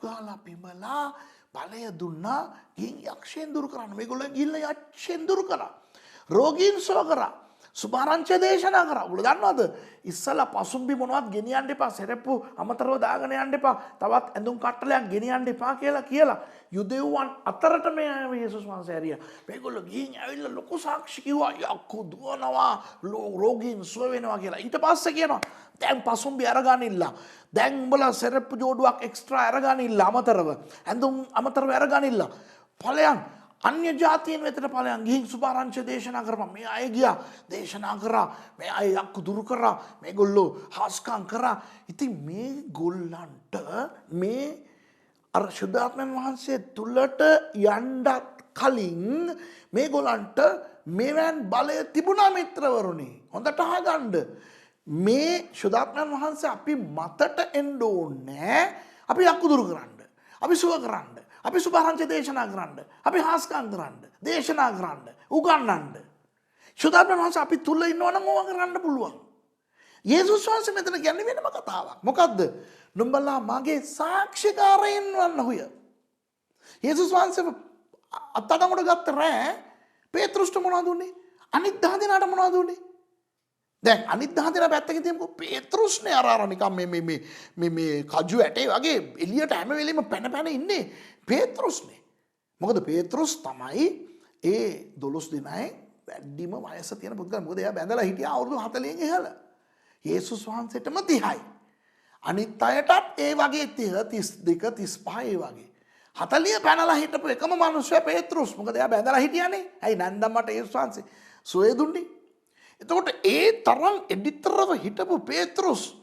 ගාලා පිඹලා බලය දුන්නා ගින් යක්ෂයන් දුරු කරන්න. මේගොල්ලෝ ගිහිල්ලා යක්ෂයන් දුරු කරා. රෝගීන් සුව කරා. සුභාරංචිය දේශනා කරා. උඹලා දන්නවද? ඉස්සලා පසුම්බි මොනවත් ගෙනියන්න එපා. සෙරප්පු අමතරව දාගෙන යන්න එපා. තවත් ඇඳුම් කට්ටලයක් ගෙනියන්න එපා කියලා යුදෙව්වන් අතරට මේ යේසුස් වහන්සේ ඇරියා. මේගොල්ලෝ ගිහින් ඇවිල්ලා ලොකු සාක්ෂි කිව්වා. යක්කු දුවනවා, රෝගීන් සුව වෙනවා කියලා. ඊට පස්සේ කියනවා දැන් පසුම්බි අරගනින්න. දැන් උඹලා සෙරප්පු ජෝඩුවක් එක්ස්ට්‍රා අරගනින්න අමතරව. ඇඳුම් අමතරව අරගනින්න. ඵලයන් අන්‍ය ජාතීන් වෙතට ඵලයන් ගිහින් සුභාරංචිය දේශනා කරපන්. මේ අය ගියා දේශනා කරා. මේ අය යක්කු දුරු කරා. මේගොල්ලෝ හාස්කම් කරා. ඉතින් මේ ගොල්ලන්ට මේ අර ශුද්ධාත්මයන් වහන්සේ තුලට යන්නත් කලින් මේගොල්ලන්ට මෙවන් බලය තිබුණා මිත්‍රවරුනි. හොඳට අහගන්න. මේ ශුද්ධාත්මයන් වහන්සේ අපි මතට එන්න ඕනේ. අපි යක්කු දුරු කරන්න. අපි සුව කරන්න. අපි සුභාරංචිය දේශනා කරන්න. අපි හාස්කම් කරන්න. දේශනා කරන්න. උගන්වන්න. ශුද්ධාත්මයන් වහන්සේ අපි තුල ඉන්නවනම් ඕවා කරන්න පුළුවන්. යේසුස් වහන්සේ මෙතන කියන්නේ වෙනම කතාවක්. මොකද්ද? නුඹලා මගේ සාක්ෂිකාරයන් වන්න හොය. යේසුස් වහන්සේ අත්අඩංගුවට ගත්ත රෑ පේත්‍රුස්ට මොනවද උනේ? අනිත් 10 දෙනාට මොනවද උනේ? දැන් අනිත් 10 දෙනා පැත්තකින් තියමුකෝ. පේත්‍රුස්නේ අර නිකන් මේ කජු ඇටේ වගේ එළියට හැම වෙලෙම පැන ඉන්නේ පේත්‍රුස්නේ. මොකද පේත්‍රුස් තමයි ඒ 12 දෙනායි වැඩිම වයස තියෙන පුද්ගලයා. මොකද එයා බැඳලා හිටියා අවුරුදු 40න් ඉහළ. යේසුස් වහන්සේටම 30යි. අනිත් අයටත් ඒ වගේ 30 32 35 ඒ වගේ. 40 පැනලා හිටපු එකම මිනිස්සයා පේත්‍රුස්. මොකද එයා බැඳලා හිටියානේ. ඇයි නැන්දම්මට යේසුස් වහන්සේ සුවේ දුන්නේ? එතකොට ඒ තරම් එඩිතරව හිටපු පේත්‍රුස්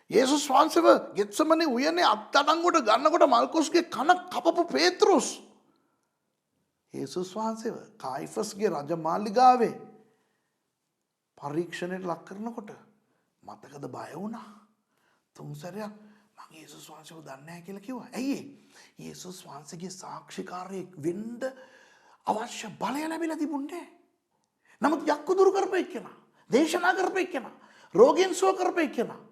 යේසුස් වහන්සේව ගෙත්සමනේ උයනේ අත්අඩංගුවට ගන්නකොට මල්කුස්ගේ කන කපපු පේත්‍රුස් යේසුස් වහන්සේව කායිෆස්ගේ රජමාලිගාවේ පරීක්ෂණයට ලක් කරනකොට මතකද බය වුණා. 3 සැරයක් මම යේසුස් වහන්සේව දන්නේ නැහැ කියලා කිව්වා. ඇයි යේසුස් වහන්සේගේ සාක්ෂිකාරයෙක් වෙන්න අවශ්‍ය බලය ලැබිලා තිබුණේ නැහැ. නමුත් යක්කු දුරු කරපෙන්නා, දේශනා කරපෙන්නා, රෝගීන් සුව කරපෙන්නා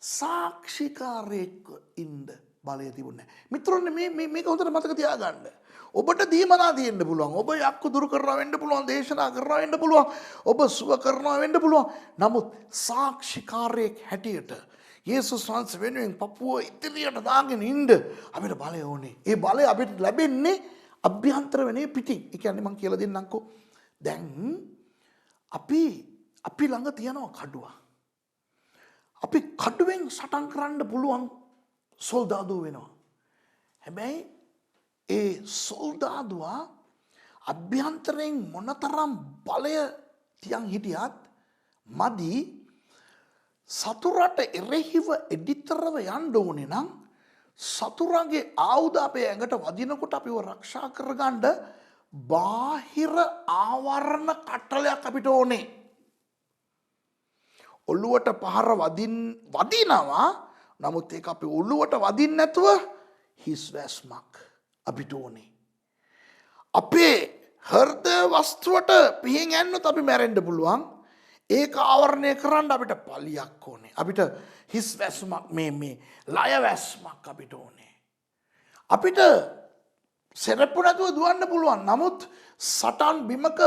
සාක්ෂිකාරයෙක් ඉන්න බලය තිබුණේ නැහැ. මිත්‍රෝනේ මේක හොඳට මතක තියාගන්න. ඔබට දීමනා තියෙන්න පුළුවන්. ඔබ යක්කු දුරු කරනවා වෙන්න පුළුවන්, දේශනා කරනවා වෙන්න පුළුවන්, ඔබ සුව කරනවා වෙන්න පුළුවන්. නමුත් සාක්ෂිකාරයෙක් හැටියට යේසුස් වහන්සේ වෙනුවෙන් පපුව ඉදිරියට දාගෙන ඉන්න අපිට බලය ඕනේ. ඒ බලය අපිට ලැබෙන්නේ අභ්‍යන්තර වෙනේ පිටින්. ඒ කියන්නේ මම කියලා දෙන්නම්කෝ. දැන් අපි ළඟ තියනවා කඩුවක්. අපි කඩුවෙන් සටන් කරන්න පුළුවන් සොල්දාදුව වෙනවා. හැබැයි ඒ සොල්දාදුවා අභ්‍යන්තරයෙන් මොනතරම් බලය තියන් හිටියත් මදි සතුරට එරෙහිව එඩිතරව යන්න ඕනේ නම් සතුරගේ ආයුධ අපේ ඇඟට වදිනකොට අපිව ආරක්ෂා කරගන්න බාහිර ආවරණ කට්ටලයක් අපිට ඕනේ. ඔළුවට පහර වදිනවා. නමුත් ඒක අපි ඔළුවට වදින්න නැතුව හිස් වැස්මක් අපිට ඕනේ. අපේ හෘද වස්තුවට පිහින් යන්නත් අපි මැරෙන්න පුළුවන්. ඒක ආවරණය කරන්න අපිට පලියක් ඕනේ. අපිට හිස් වැස්මක් මේ ලය වැස්මක් අපිට ඕනේ. අපිට සෙරප්පු නැතුව දුවන්න පුළුවන්. නමුත් සටන් බිමක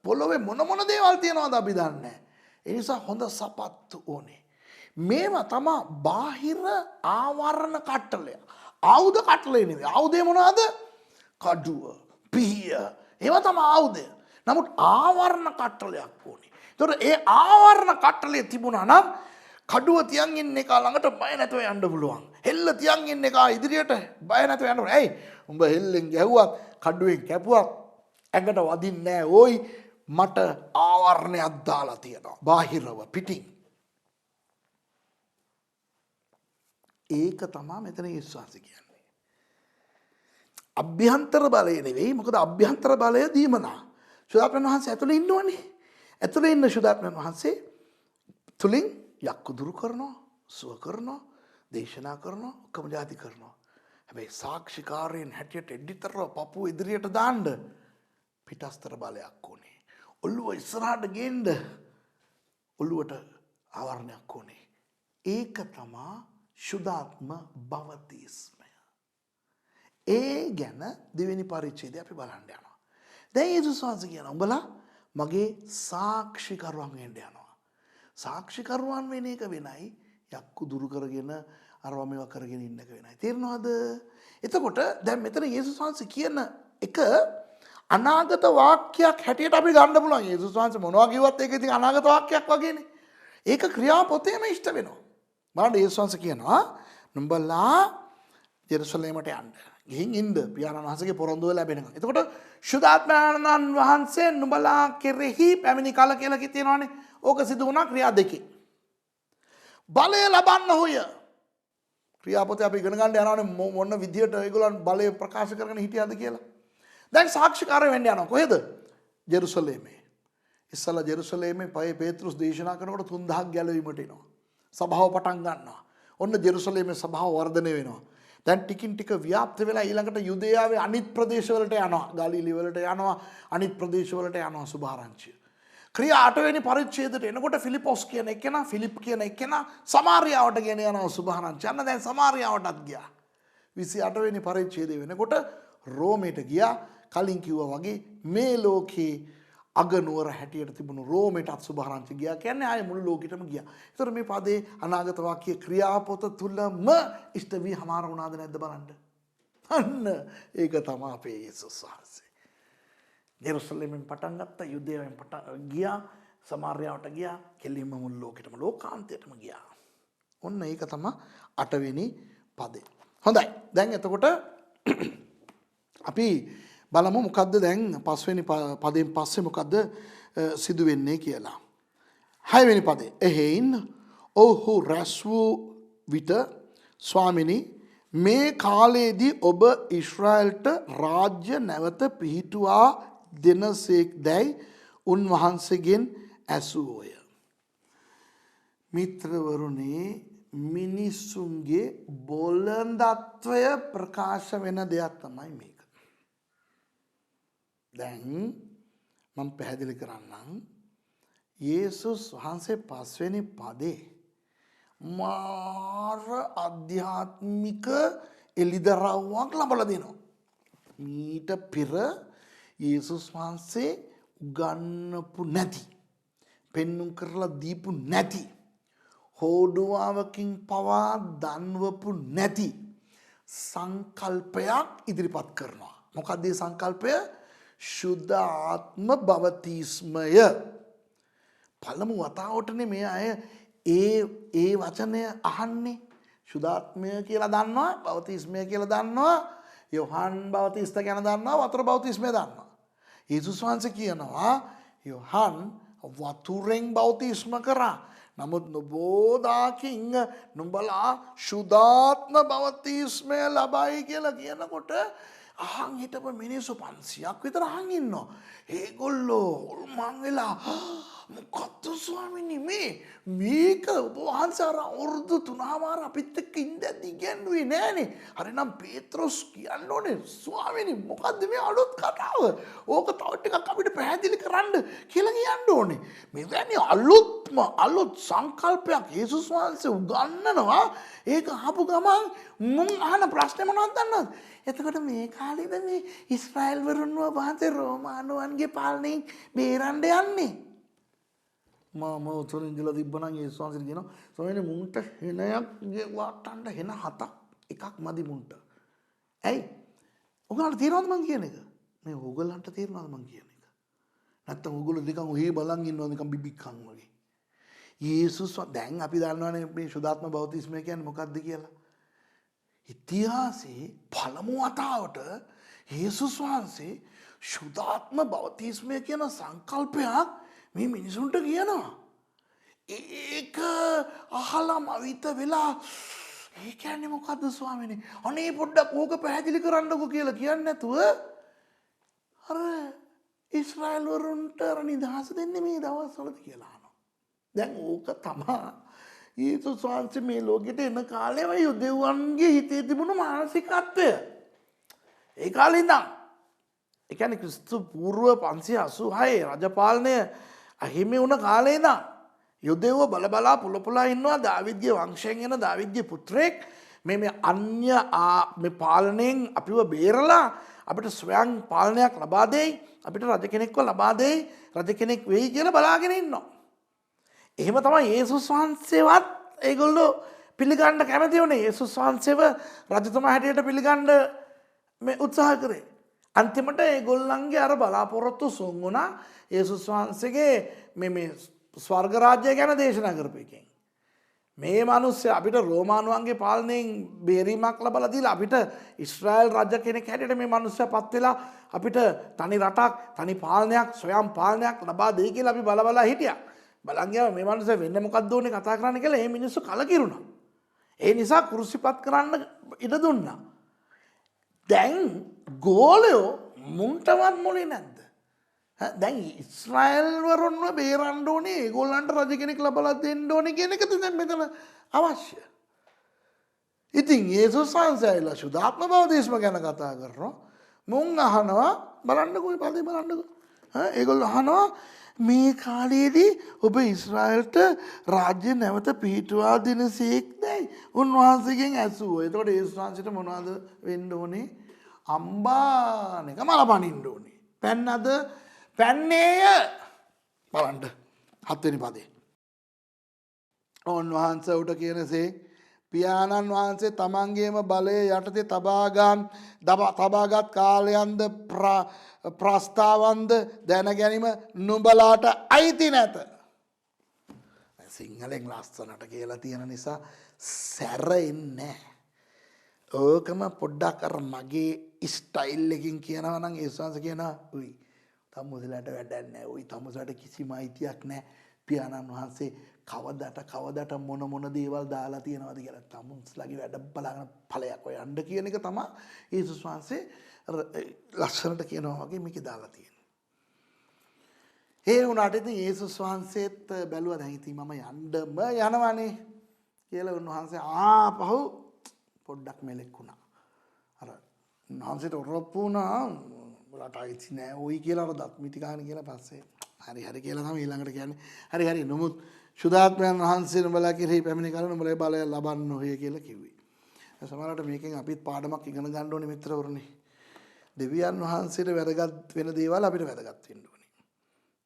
පොළොවේ මොන දේවල් තියනවද අපි දන්නේ නැහැ. ඒ නිසා හොඳ සපත්තු ඕනේ. මේවා තමයි බාහිර ආවරණ කට්ටලය. ආයුධ කට්ටලේ නෙවෙයි. ආයුධය මොනවාද? කඩුව, පිහිය. ඒවා තමයි ආයුධය. නමුත් ආවරණ කට්ටලයක් ඕනේ. ඒතකොට ඒ ආවරණ කට්ටලේ තිබුණා නම් කඩුව තියන් ඉන්න එක ළඟට බය නැතුව යන්න පුළුවන්. හෙල්ල තියන් ඉන්න එක ඉදිරියට බය නැතුව යන්න පුළුවන්. ඇයි? උඹ හෙල්ලෙන් ගැහුවත් කඩුවෙන් කැපුවත් ඇඟට වදින්නේ නැහැ. ඕයි මට ආවරණයක් දාලා තියෙනවා. බාහිරව පිටින්. ඒක තමයි මෙතන විශ්වාසය කියන්නේ. අභ්‍යන්තර බලය නෙවෙයි. මොකද අභ්‍යන්තර බලය දීමනා. ශුද්ධාත්මයන් වහන්සේ ඇතුලේ ඉන්නවනේ. ඇතුලේ ඉන්න ශුද්ධාත්මයන් වහන්සේ තුලින් යක්කු දුරු කරනවා, සුව කරනවා, දේශනා කරනවා, ඔක්කොම જાති කරනවා. හැබැයි සාක්ෂිකාරයෙන් හැටියට එඩිතරව පපුව ඉදිරියට දාන්න පිටස්තර බලයක් ඕනේ. ඔළුව ඉස්සරහට ගේන්න ඔළුවට ආවරණයක් ඕනේ. ඒක තමයි ශුද්ධාත්ම බවතිස්මය. ඒ ගැන දෙවෙනි පරිච්ඡේදය අපි බලන්න යනවා. දැන් යේසුස් වහන්සේ කියනවා උඹලා මගේ සාක්ෂිකරුවන් වෙන්න යනවා. සාක්ෂිකරුවන් වෙන එක වෙනයි යක්කු දුරු කරගෙන අරවා මේවා කරගෙන ඉන්න එක වෙනයි. තේරෙනවද? එතකොට දැන් මෙතන යේසුස් වහන්සේ කියන එක අනාගත වාක්‍යයක් හැටියට අපි ගන්න පුළුවන්. යේසුස් වහන්සේ මොනවා කිව්වත් ඒක ඉතින් අනාගත වාක්‍යයක් වගේනේ. ඒක ක්‍රියාපොතේම ඉෂ්ට වෙනවා. බලන්න යේසුස් වහන්සේ කියනවා නුඹලා ජෙරුසලේමට යන්න. ගිහින් ඉන්න පියාණන් වහන්සේගේ පොරොන්දුව ලැබෙනවා. එතකොට ශුද්ධාත්මයන්න් වහන්සේ නුඹලා කෙරෙහි පැමිණි කල කියලා කියනවානේ. ඕක සිදු වුණා ක්‍රියා දෙකේ. බලය ලබන්න හොය. ක්‍රියාපොතේ අපි ඉගෙන ගන්න යනවානේ මොන විදියට ඒගොල්ලන් බලය ප්‍රකාශ කරගෙන හිටියද කියලා. දැන් සාක්ෂිකාරය වෙන්න යනවා. කොහෙද? ජෙරුසලේමේ. ඉස්සලා ජෙරුසලේමේ පේතෘස් දේශනා කරනකොට 3000ක් ගැලවීමට එනවා. සභාව පටන් ගන්නවා. ඔන්න ජෙරුසලේමේ සභාව වර්ධනය වෙනවා. දැන් ටිකින් ටික ව්‍යාප්ත වෙලා ඊළඟට යුදේයාවේ අනිත් ප්‍රදේශවලට යනවා. ගාලිලි වලට යනවා. අනිත් ප්‍රදේශවලට යනවා සුභාරංචිය. ක්‍රියා 8 වෙනි පරිච්ඡේදයට එනකොට ෆිලිපොස් කියන එකේනා ෆිලිප් කියන එකේනා සමාරියාවට ගෙන යනවා සුභාරංචිය. අන්න දැන් සමාරියාවටත් ගියා. 28 වෙනි පරිච්ඡේදය වෙනකොට රෝමයට ගියා. කලින් කිව්වා වගේ මේ ලෝකේ අගනුවර හැටියට තිබුණු රෝමයටත් සුභාරංචි ගියා කියන්නේ ආයේ මුළු ලෝකෙටම ගියා. ඒතර මේ පදේ අනාගත වාක්‍ය ක්‍රියාපොත තුලම ඉෂ්ට වී හමාර වුණාද නැද්ද බලන්න. අන්න ඒක තමයි අපේ යේසුස් වහන්සේ. ජෙරුසලෙමෙන් පටන් ගත්තා, යුදේයාවෙන් පටන් ගියා, සමාරියාවට ගියා, කෙලින්ම මුළු ලෝකෙටම ලෝකාන්තයටම ගියා. ඔන්න ඒක තමයි 8 වෙනි පදේ. හොඳයි. දැන් එතකොට අපි බලමු මොකද්ද දැන් 5 වෙනි පදයෙන් පස්සේ මොකද්ද සිදු වෙන්නේ කියලා. 6 වෙනි පදේ. එහෙයින් ඔහු රැස් වූ විට ස්වාමිනි මේ කාලයේදී ඔබ ඊශ්‍රායල්ට රාජ්‍ය නැවත පිහිටුවා දෙනසේක් දැයි උන්වහන්සේගෙන් ඇසුවෝය. මිත්‍රවරුනි මිනිසුන්ගේ බොළඳත්වය ප්‍රකාශ වෙන දෙයක් තමයි මේක. දැන් මම පැහැදිලි කරන්නම්. යේසුස් වහන්සේ 5 වෙනි පදේ මාර ආධ්‍යාත්මික එළිදරව්වක් ලබලා දෙනවා. මීට පෙර යේසුස් වහන්සේ උගන්වපු නැති, පෙන්눔 කරලා දීපු නැති, හෝඩුවාවකින් පවා දන්වපු නැති සංකල්පයක් ඉදිරිපත් කරනවා. මොකක්ද මේ සංකල්පය? ශුද්ධ ආත්ම බවතිස්මය. පළමු වතාවටනේ මේ අය ඒ වචනය අහන්නේ. ශුද්ධාත්මය කියලා දන්නවා, බවතිස්මය කියලා දන්නවා, යොහන් බවතිස්ත ගැන දන්නවා, වතුර බවතිස්මය දන්නවා. යේසුස් වහන්සේ කියනවා යොහන් වතුරෙන් බවතිස්ම කරා. නමුත් නොබෝදාකින් නුඹලා ශුද්ධාත්ම බවතිස්මය ලබයි කියලා කියනකොට අහන් හිටපු මිනිස්සු 500ක් විතර අහන් ඉන්නවා. ඒගොල්ලෝ හොල්මන් වෙලා මොකද්ද ස්වාමීනි මේක ඔබ වහන්සේ අර අවුරුදු 3මාර අපිත් එක්ක ඉඳද්දි ඉගෙනුවේ නෑනේ. හරිනම් පේත්‍රොස් කියන්න ඕනේ ස්වාමීනි මොකද්ද මේ අලුත් කතාව? ඕක තව ටිකක් අපිට පැහැදිලි කරන්න කියලා කියන්න ඕනේ. මෙවැනි අලුත් සංකල්පයක් යේසුස් වහන්සේ උගන්වනවා. ඒක අහපු ගමන් මුන් අහන ප්‍රශ්නේ මොනවද දන්නවද? එතකොට මේ කාලෙද මේ ඊශ්‍රායල් වරුන්ව වහන්සේ රෝමානුවන්ගේ පාලනයෙන් බේරන්න යන්නේ. මම උතුරින් ඉඳලා තිබ්බනම් යේසුස් වහන්සේ කියනවා ස්වාමීනි මුන්ට හෙනයක් වාටන්න හෙන 7ක් එකක් මදි මුන්ට. ඇයි? ඔයගලන්ට තේරෙනවද මං කියන එක? මේ ඕගලන්ට තේරෙනවද මං කියන එක? නැත්තම් ඕගොල්ලෝ නිකන් ඔහේ බලන් ඉන්නවා නිකන් බිබික්කන් වගේ. යේසුස් දැන් අපි දන්නවනේ මේ ශුද්ධාත්ම බෞතිස්මය කියන්නේ මොකක්ද කියලා. ඉතිහාසයේ පළමු වතාවට යේසුස් වහන්සේ ශුද්ධාත්ම බෞතිස්මය කියන සංකල්පයක් මේ මිනිසුන්ට කියනවා. ඒක අහලා මවිත වෙලා ඒ කියන්නේ මොකද්ද ස්වාමීනි? අනේ පොඩ්ඩක් ඕක පැහැදිලි කරන්නකෝ කියලා කියන්නේ නැතුව අර ඊශ්‍රායල් වරුන්ට නිදහස දෙන්නේ මේ දවස්වලද කියලා අහනවා. දැන් ඕක තමයි යේසුස් වහන්සේ මේ ලෝකෙට එන කාලේම යුදෙව්වන්ගේ හිතේ තිබුණු මානසිකත්වය. ඒ කාලේ ඉඳන් ඒ කියන්නේ ක්‍රිස්තු පූර්ව 586 රජපාලනය අහිමි වුණ කාලේ ඉඳන් යුදෙව්ව බලබලා පුලපුලා ඉන්නවා දාවිද්ගේ වංශයෙන් එන දාවිද්ගේ පුත්‍රයෙක් මේ අන්‍ය මේ පාලනයෙන් අපිව බේරලා අපිට ස්වයං පාලනයක් ලබා දෙයි අපිට රජ කෙනෙක්ව ලබා දෙයි රජ කෙනෙක් වෙයි කියලා බලාගෙන ඉන්නවා. එහෙම තමයි යේසුස් වහන්සේවත් ඒගොල්ලෝ පිළිගන්න කැමති වුණේ. යේසුස් වහන්සේව රජතුමා හැටියට පිළිගන්න මේ උත්සාහ කරේ. අන්තිමට ඒගොල්ලන්ගේ අර බලාපොරොත්තු සුන් වුණා යේසුස් වහන්සේගේ මේ ස්වර්ග රාජ්‍යය ගැන දේශනා කරපු එකෙන්. මේ මිනිස්සු අපිට රෝමානුවන්ගේ පාලනයෙන් බේරීමක් ලබලා දීලා අපිට ඊශ්‍රායල් රජ කෙනෙක් හැටියට මේ මිනිස්සුපත් වෙලා අපිට තනි රටක් තනි පාලනයක් ස්වයං පාලනයක් ලබා දෙයි කියලා අපි බල හිටියා. බලන් ගියාම මේ මිනිස්සු වෙන්නේ මොකක්ද ඕනේ කතා කරන්න කියලා මේ මිනිස්සු කලකිරුණා. ඒ නිසා කුරුසිපත් කරන්න ඉඩ දුන්නා. දැන් ගෝලයෝ මුන්ටවත් මොලේ නැද්ද? දැන් ඊශ්‍රායල් වරුන්ව බේරන්න ඕනේ ඒගොල්ලන්ට රජ කෙනෙක් ලබලා දෙන්න ඕනේ කියන එකද දැන් මෙතන අවශ්‍ය. ඉතින් යේසුස් වහන්සේලා ශුද්ධාත්ම බෞතිස්ම ගැන කතා කරනවා. මුන් අහනවා බලන්නකෝ මේ පදේ බලන්නකෝ. ඒගොල්ලෝ අහනවා මේ කාලයේදී ඔබ ඊශ්‍රායල්ට රාජ්‍ය නැවත පිහිටුවා දෙනසේක් දැයි උන්වහන්සේගෙන් ඇසුවා. එතකොට යේසුස් වහන්සේට මොනවද වෙන්න ඕනේ? අම්බානක මල පනින්න ඕනේ. පැන්නද? පැන්නේය. බලන්න 7 වෙනි පදේ. උන්වහන්සේ උට කියනසේ පියාණන් වහන්සේ තමන්ගේම බලය යටතේ තබාගත් කාලයන්ද ප්‍රස්තාවන්ද දැන ගැනීම නුඹලාට අයිති නැත. සිංහලෙන් ලස්සනට කියලා තියෙන නිසා සැරෙන්නේ. ඕකම පොඩ්ඩක් අර මගේ ස්ටයිල් එකකින් කියනවා නම් යේසුස් වහන්සේ කියනවා උයි තමුසලට වැඩක් නැහැ. උයි තමුසලට කිසිම අයිතියක් නැහැ. පියාණන් වහන්සේ කවදට මොන දේවල් දාලා තියෙනවද කියලා තමුන්ස්ලාගේ වැඩ බලාගෙන ඵලයක් හොයන්න කියන එක තමයි යේසුස් වහන්සේ ලස්සනට කියනවා වගේ මේකේ දාලා තියෙන්නේ. ඒ වුණාට ඉතින් යේසුස් වහන්සේත් බැලුවා දැන් ඉතින් මම යන්නම යනවනේ කියලා උන්වහන්සේ ආපහු පොඩ්ඩක් මෙලෙක් වුණා. අර උන්වහන්සේට ඔරොප්පු වුණා උඹලට අයිති නෑ ওই කියලා අර දත් මිටි ගන්න කියලා පස්සේ හරි කියලා තමයි ඊළඟට කියන්නේ. හරි නමුත් ශුද්ධාත්මයන් වහන්සේ නුඹලා කෙරෙහි පැමිණි කරන නුඹලා බලය ලබන්න ඕය කියලා කිව්වේ. සමහරවිට මේකෙන් අපිත් පාඩමක් ඉගෙන ගන්න ඕනේ මිත්‍රවරුනි. දෙවියන් වහන්සේට වැදගත් වෙන දේවල් අපිට වැදගත් වෙන්න ඕනේ.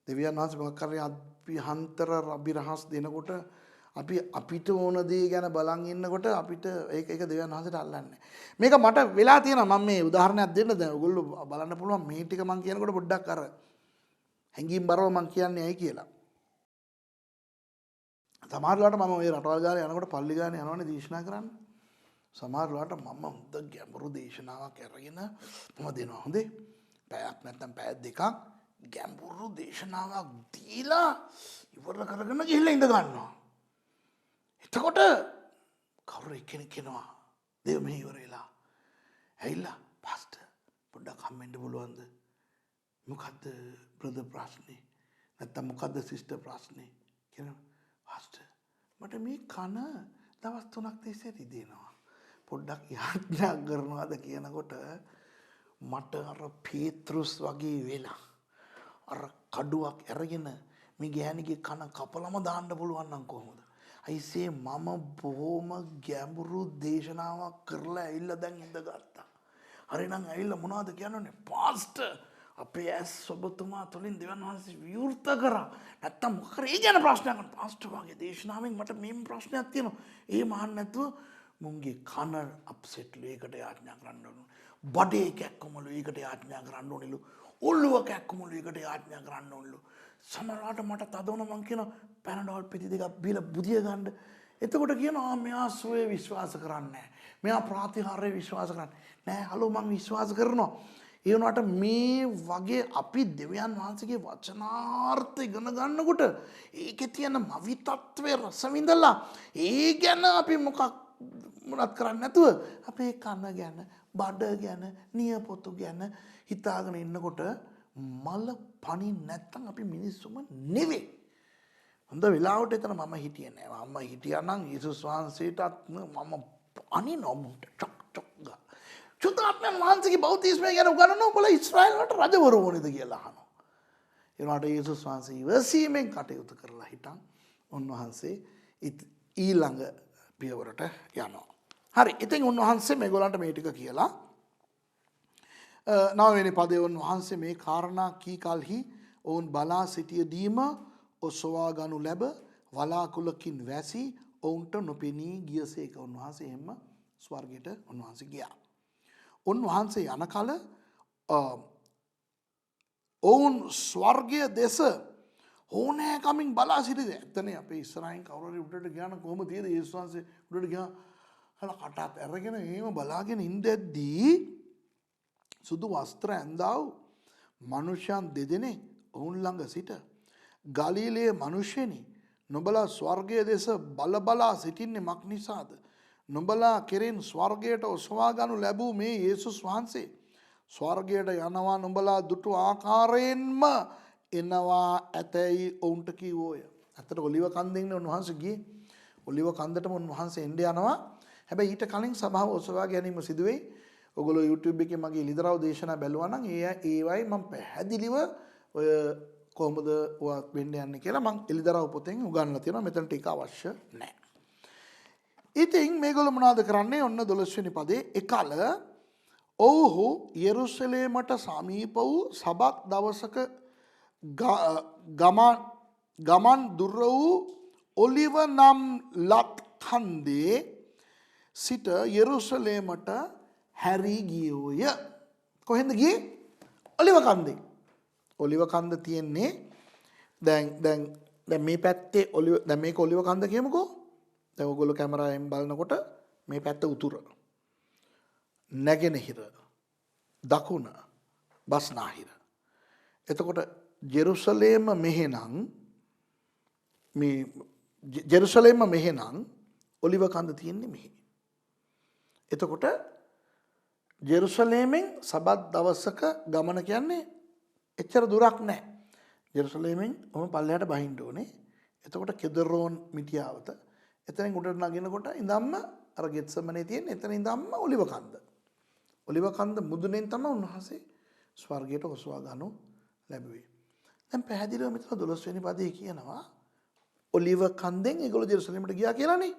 දෙවියන් වහන්සේ මොකක් කරේ අභිහන්තර අභිරහස් දෙනකොට අපිට ඕන දේ ගැන බලන් ඉන්නකොට අපිට ඒක දෙවියන් වහන්සේට අල්ලන්නේ. මේක මට වෙලා තියෙනවා මම මේ උදාහරණයක් දෙන්න දැන් ඔයගොල්ලෝ බලන්න පුළුවන් මේ ටික මම කියනකොට පොඩ්ඩක් අර හැංගීම් බරව මම කියන්නේ ඇයි කියලා. සමහර වෙලාවට මම ওই රටවල් ගානේ යනකොට පල්ලි ගානේ යනවනේ දේශනා කරන්න. සමහර වෙලාවට මම හොඳ ගැඹුරු දේශනාවක් අරගෙන මම දෙනවා. හොඳේ. පැයක් නැත්නම් පැය දෙකක් ගැඹුරු දේශනාවක් දීලා ඉවර කරගෙන ගිහිල්ලා ඉඳ ගන්නවා. එතකොට කවුරු කෙනෙක් කෙනවා දේව මෙහි ඉවර වෙලා. ඇවිල්ලා පාස්ටර් පොඩ්ඩක් හම්බෙන්න පුළුවන්ද? මොකද්ද බ්‍රදර් ප්‍රශ්නේ? නැත්නම් මොකද්ද සිස්ටර් ප්‍රශ්නේ? කියනවා. පාස්ටර් මට මේ කන දවස් 3ක් තිස්සේ රිදෙනවා. පොඩ්ඩක් යාඥා කරනවාද කියනකොට මට අර පේත්‍රුස් වගේ වෙලා අර කඩුවක් අරගෙන මේ ගෑණිගේ කන කපලම දාන්න පුළුවන් නම් කොහොමද? අයිසේ මම බොහොම ගැඹුරු දේශනාවක් කරලා ඇවිල්ලා දැන් ඉඳගත්තා. හරිනම් ඇවිල්ලා මොනවද කියන්නේ? පාස්ටර් අපේ ඇස් ඔබතුමා තුළින් දෙවියන් වහන්සේ විවෘත කරා. නැත්තම් මොකක් හරි ඒ ගැන ප්‍රශ්නයක් අහන්න පාස්ටර් වගේ දේශනාවෙන් මට මේ ප්‍රශ්නයක් තියෙනවා. ඒ මහන්න නැතුව මුන්ගේ කන අප්සෙට්ලු ඒකට යාඥා කරන්න ඕන. බඩේ කැක්කමලු ඒකට යාඥා කරන්න ඕනෙලු. ඔළුව කැක්කමලු ඒකට යාඥා කරන්න ඕනෙලු. සමහරවිට මට තද වුණා මං කියන පැනඩෝල් පෙති දෙකක් බීලා බුදිය ගන්න. එතකොට කියනවා මෙයා සුවේ විශ්වාස කරන්නේ නැහැ. මෙයා ප්‍රාතිහාර්ය විශ්වාස කරන්නේ නැහැ. හලෝ මං විශ්වාස කරනවා. ඒ වුණාට මේ වගේ අපි දෙවියන් වහන්සේගේ වචනාර්ථ ඉගෙන ගන්නකොට ඒකේ තියෙන මවිතත්වයේ රස විඳලා ඒ ගැන අපි මොනත් කරන්නේ නැතුව අපේ කන ගැන, බඩ ගැන, නියපොතු ගැන හිතාගෙන ඉන්නකොට මල පණින් නැත්තම් අපි මිනිස්සුම නෙවෙයි. හොඳ වෙලාවට එතන මම හිටියේ නෑ. මම හිටියා නම් යේසුස් වහන්සේටත් මම අනිනවා මුන්ට චොක් චොක් ගා. චුතාත්මයන් වහන්සේගේ බෞතිස්මය ගැන උගන්වනවා උඹලා ඊශ්‍රායල් වලට රජවරු ඕනේද කියලා අහනවා. ඒ වුණාට යේසුස් වහන්සේ ඉවසීමෙන් කටයුතු කරලා හිටන් උන්වහන්සේ ඊළඟ පියවරට යනවා. හරි. ඉතින් උන්වහන්සේ මේගොල්ලන්ට මේ ටික කියලා 9 වෙනි පදයේ උන්වහන්සේ මේ කාරණා කී කලෙහි ඔවුන් බලා සිටියදීම ඔසවා ගනු ලැබ වලාකුලකින් වැසි ඔවුන්ට නොපෙනී ගියසේක. උන්වහන්සේ එහෙම ස්වර්ගයට උන්වහන්සේ ගියා. උන්වහන්සේ යන කල ඔවුන් ස්වර්ගය දෙස ඕනෑකමින් බලා සිටිද. ඇත්තනේ අපේ ඉස්සරහින් කවුරු හරි උඩට ගියා නම් කොහොම තියද? යේසුස් වහන්සේ උඩට ගියා කටත් අරගෙන එහෙම බලාගෙන ඉඳද්දී සුදු වස්ත්‍ර ඇඳා වූ මනුෂ්‍යයන් දෙදෙනෙක් ඔවුන් ළඟ සිට ගලීලයේ මිනිසෙනි නුඹලා ස්වර්ගයේ දෙස බලා සිටින්නේ මක් නිසාද? නුඹලා කෙරෙන් ස්වර්ගයට ඔසවා ගනු ලැබූ මේ යේසුස් වහන්සේ ස්වර්ගයට යනවා නුඹලා දුටු ආකාරයෙන්ම එනවා ඇතැයි ඔවුන්ට කිව්වෝය. අතට ඔලිව කන්දෙන් උන්වහන්සේ ගියේ. ඔලිව කන්දටම උන්වහන්සේ එන්න යනවා. හැබැයි ඊට කලින් සභාව ඔසවා ගැනීම සිදුවේ. ඔයගොල්ලෝ YouTube එකේ මගේ ඉලිදරව් දේශනා බැලුවා නම් ඒවයි මම පැහැදිලිව ඔය කොහොමද ඔය වෙන්න යන්නේ කියලා මම එලිදරව් පොතෙන් උගන්වලා තියෙනවා. මෙතනට ඒක අවශ්‍ය නැහැ. ඉතින් මේගොල්ලෝ මොනවද කරන්නේ? ඔන්න 12 වෙනි පදේ එකල ඔව්හු යෙරුසලේමට සමීප වූ සබත් දවසක ගමන් දුර වූ ඔලිව නම් ලත් කන්දේ සිට යෙරුසලේමට හැරී ගියෝය. කොහෙන්ද ගියේ? ඔලිව කන්දේ. ඔලිව කන්ද තියෙන්නේ දැන් මේ පැත්තේ ඔලිව. දැන් මේක ඔලිව කන්ද කියමුකෝ. දැන් ඔයගොල්ලෝ කැමරාවෙන් බලනකොට මේ පැත්ත උතුර, නැගෙනහිර, දකුණ, බස්නාහිර. එතකොට ජෙරුසලේම මෙහෙනම් මේ ජෙරුසලේම මෙහෙනම් ඔලිව කන්ද තියෙන්නේ මෙහි. එතකොට ජෙරුසලේමෙන් සබත් දවසක ගමන කියන්නේ එච්චර දුරක් නැහැ. ජෙරුසලේමෙන් ඔහොම පල්ලෙහාට බහින්න ඕනේ. එතකොට කෙදරෝන් මිටියාවත. එතනින් උඩට නගිනකොට ඉඳන්ම අර ගෙත්සමනේ තියෙන එතන ඉඳන්ම ඔලිව කන්ද. ඔලිව කන්ද මුදුනෙන් තමයි උන්වහන්සේ ස්වර්ගයට ඔසවා ගනු ලැබුවේ. දැන් පැහැදිලිව මෙතන 12 වෙනි පදේ කියනවා ඔලිව කන්දෙන් ඒගොල්ලෝ ජෙරුසලේමට ගියා කියලානේ.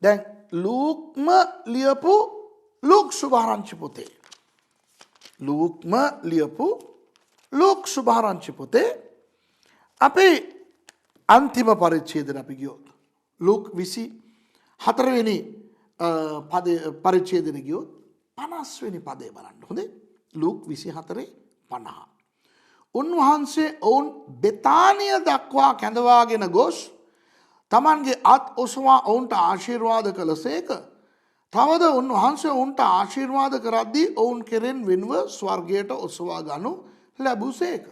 දැන් ලූක්ම ලියපු ලූක් සුභාරංචි පොතේ ලූක් සුභාරංචි පොතේ අපේ අන්තිම පරිච්ඡේදයට අපි ගියොත් ලූක් 24 වෙනි පරිච්ඡේදෙට ගියොත් 50 වෙනි පදේ බලන්න. හොඳේ. ලූක් 24:50. උන්වහන්සේ ඔවුන් බෙතානිය දක්වා කැඳවාගෙන ගොස් තමන්ගේ අත් ඔසවා ඔවුන්ට ආශිර්වාද කළසේක. තවද උන්වහන්සේ ඔවුන්ට ආශිර්වාද කරද්දී ඔවුන් කෙරෙන් වෙනුව ස්වර්ගයට ඔසවා ගනු ලැබුසේක.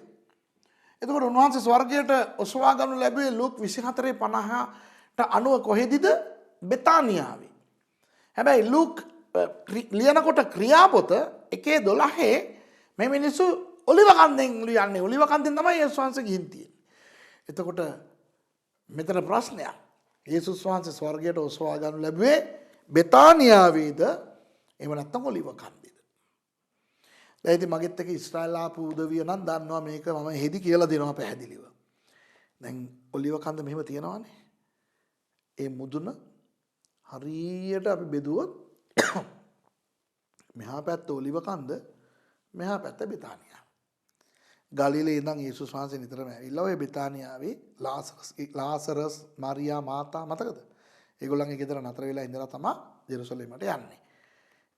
එතකොට උන්වහන්සේ ස්වර්ගයට ඔසවා ගනු ලැබුවේ ලූක් 24:50ට අනුව කොහෙදිද? බෙතානියාවේ. හැබැයි ලූක් ලියනකොට ක්‍රියාපොත 1:12 මේ මිනිස්සු ඔලිව කන්දෙන් ලියන්නේ. ඔලිව කන්දෙන් තමයි යේසුස් වහන්සේ ගිහින් තියෙන්නේ. එතකොට මෙතන ප්‍රශ්නයක්. යේසුස් වහන්සේ ස්වර්ගයට ඔසවා ගනු ලැබුවේ බෙතානියාවේද? එහෙම නැත්නම් ඔලිව කන්දේද? දැන් ඉතින් මගෙත් එක ඊශ්‍රායල් ආපු උදවිය නම් දන්නවා මේක මම හෙදි කියලා දෙනවා පැහැදිලිව. දැන් ඔලිව කන්ද මෙහෙම තියෙනවානේ. ඒ මුදුන හරියට අපි බෙදුවොත් මෙහා පැත්ත ඔලිව කන්ද, මෙහා පැත්ත බෙතානියා. ගලිලේ ඉඳන් යේසුස් වහන්සේ නිතරම ඇවිල්ලා ඔය බෙතානියාවේ ලාසරස් මාරියා මාතා මතකද? ඒගොල්ලන්ගේ ගෙදර නතර වෙලා ඉඳලා තමයි ජෙරුසලේමට යන්නේ.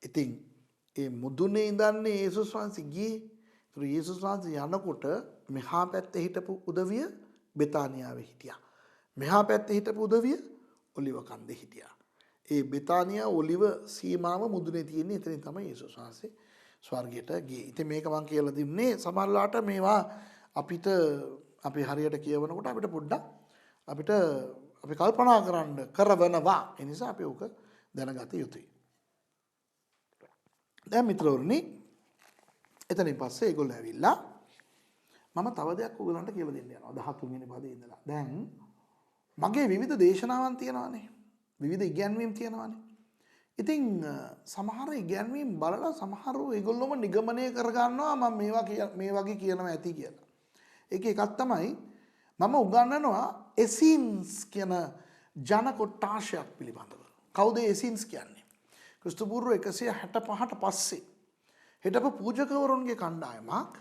ඉතින් ඒ මුදුනේ ඉඳන්නේ යේසුස් වහන්සේ ගියේ. ඒතර යේසුස් වහන්සේ යනකොට මෙහා පැත්තේ හිටපු උදවිය බෙතානියාවේ හිටියා. මෙහා පැත්තේ හිටපු උදවිය ඔලිව කන්දේ හිටියා. ඒ බෙතානියා ඔලිව සීමාව මුදුනේ තියෙන්නේ. එතනින් තමයි යේසුස් වහන්සේ ස්වර්ගයට ගියේ. ඉතින් මේක මම කියලා දුන්නේ සමහරලාට මේවා අපිට අපි හරියට කියවනකොට අපිට පොඩ්ඩක් අපි කල්පනා කරවනවා. ඒ නිසා අපි ඕක දැනගත යුතුයි. දැන් මිත්‍රවරුනි එතනින් පස්සේ ඒගොල්ලෝ ඇවිල්ලා මම තව දෙයක් ඔයගලන්ට කියලා දෙන්න යනවා 13 වෙනි පදේ ඉඳලා. දැන් මගේ විවිධ දේශනාවන් තියෙනවානේ. විවිධ ඉගැන්වීම් තියෙනවානේ. ඉතින් සමහර ඉගැන්වීම් බලලා සමහරව ඒගොල්ලෝම නිගමනය කරගන්නවා මම මේ වගේ කියනවා ඇති කියලා. ඒක එකක් තමයි මම උගන්වනවා එසින්ස් කියන ජන කොට්ටාශයක් පිළිබඳව. කවුද එසින්ස් කියන්නේ? ක්‍රිස්තු පූර්ව 165ට පස්සේ හිටපු පූජකවරුන්ගේ කණ්ඩායමක්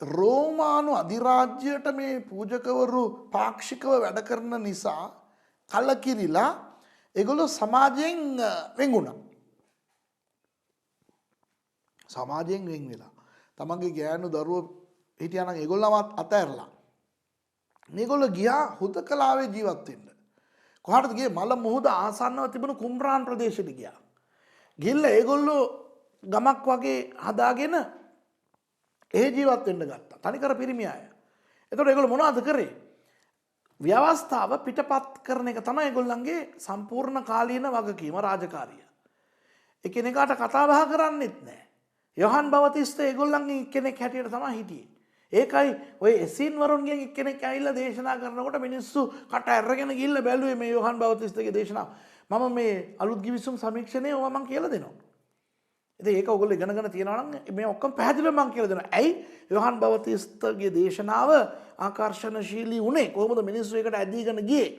රෝමානු අධිරාජ්‍යයට මේ පූජකවරු පාක්ෂිකව වැඩ කරන නිසා කලකිරිලා ඒගොල්ලෝ සමාජයෙන් වෙන් වුණා. සමාජයෙන් වෙන් වෙලා තමන්ගේ ගෑනු දරුවෝ හිටියානම් ඒගොල්ලම අතහැරලා මේගොල්ලෝ ගියා හුදකලාවේ ජීවත් වෙන්න. කොහාටද ගියේ? මල මුහුද ආසන්නව තිබුණු කුම්රාන් ප්‍රදේශෙට ගියා. ගිහිල්ලා ඒගොල්ලෝ ගමක් වගේ හදාගෙන ඒ ජීවත් වෙන්න ගත්තා. තනිකර පිරිමි අය. එතකොට ඒගොල්ලෝ මොනවද කරේ? ව්‍යවස්ථාව පිටපත් කරන එක තමයි ඒගොල්ලන්ගේ සම්පූර්ණ කාලීන වගකීම රාජකාරිය. එකිනෙකාට කතා බහ කරන්නෙත් නැහැ. යොහන් බවතිස්ත ඒගොල්ලන්ගේ කෙනෙක් හැටියට තමයි හිටියේ. ඒකයි ඔය එසින් වරුන්ගෙන් එක්කෙනෙක් ඇවිල්ලා දේශනා කරනකොට මිනිස්සු කට ඇරගෙන ගිහිල්ලා බැලුවේ මේ යොහන් බවතිස්තගේ දේශනාව. මම මේ අලුත් ගිවිසුම් සමීක්ෂණය ඕවා මම කියලා දෙනවා. ඉතින් ඒක ඔයගොල්ලෝ ඉගෙනගෙන තියෙනවා නම් මේ ඔක්කොම පැහැදිලිව මම කියලා දෙනවා. ඇයි යොහන් බවතිස්තගේ දේශනාව ආකර්ෂණශීලී වුණේ? කොහොමද මිනිස්සු ඒකට ඇදීගෙන ගියේ?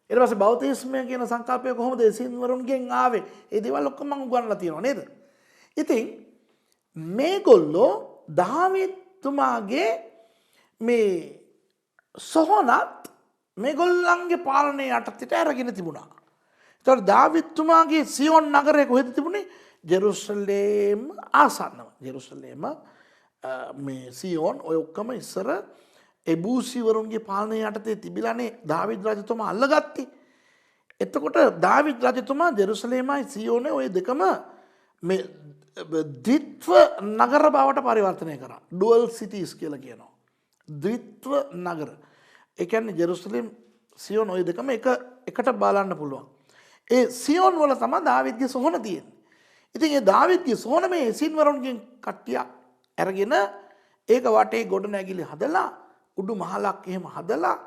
ඊට පස්සේ බෞතිස්මය කියන සංකල්පය කොහොමද එසින් වරුන්ගෙන් ආවේ? ඒ දේවල් ඔක්කොම මම උගන්වලා තියෙනවා නේද? ඉතින් මේගොල්ලෝ දාවිත්තුමාගේ මේ සොහොනත් මේගොල්ලන්ගේ පාලනය යටතට අරගෙන තිබුණා. ඒතකොට දාවිත්තුමාගේ සියොන් නගරය කොහෙද තිබුණේ? ජෙරුසලේම ආසන්නව. ජෙරුසලේම මේ සියොන් ඔය ඔක්කොම ඉස්සර එබූසිවරුන්ගේ පාලනය යටතේ තිබිලානේ දාවිද් රජතුමා අල්ලගත්තේ. එතකොට දාවිද් රජතුමා ජෙරුසලේමයි සියොනේ ඔය දෙකම මේ ද්විත්ව නගර බවට පරිවර්තනය කරා. ඩුවල් සිටිස් කියලා කියනවා. ද්විත්ව නගර. ඒ කියන්නේ ජෙරුසලම් සියොන් ඔය දෙකම එකට බලන්න පුළුවන්. ඒ සියොන් වල තමයි දාවිද්ගේ සොහොන තියෙන්නේ. ඉතින් ඒ දාවිද්ගේ සොහොන මේ එසින් වරුන්ගෙන් කට්ටියක් අරගෙන ඒක වටේ ගොඩ නැගිලි හදලා උඩු මහලක් එහෙම හදලා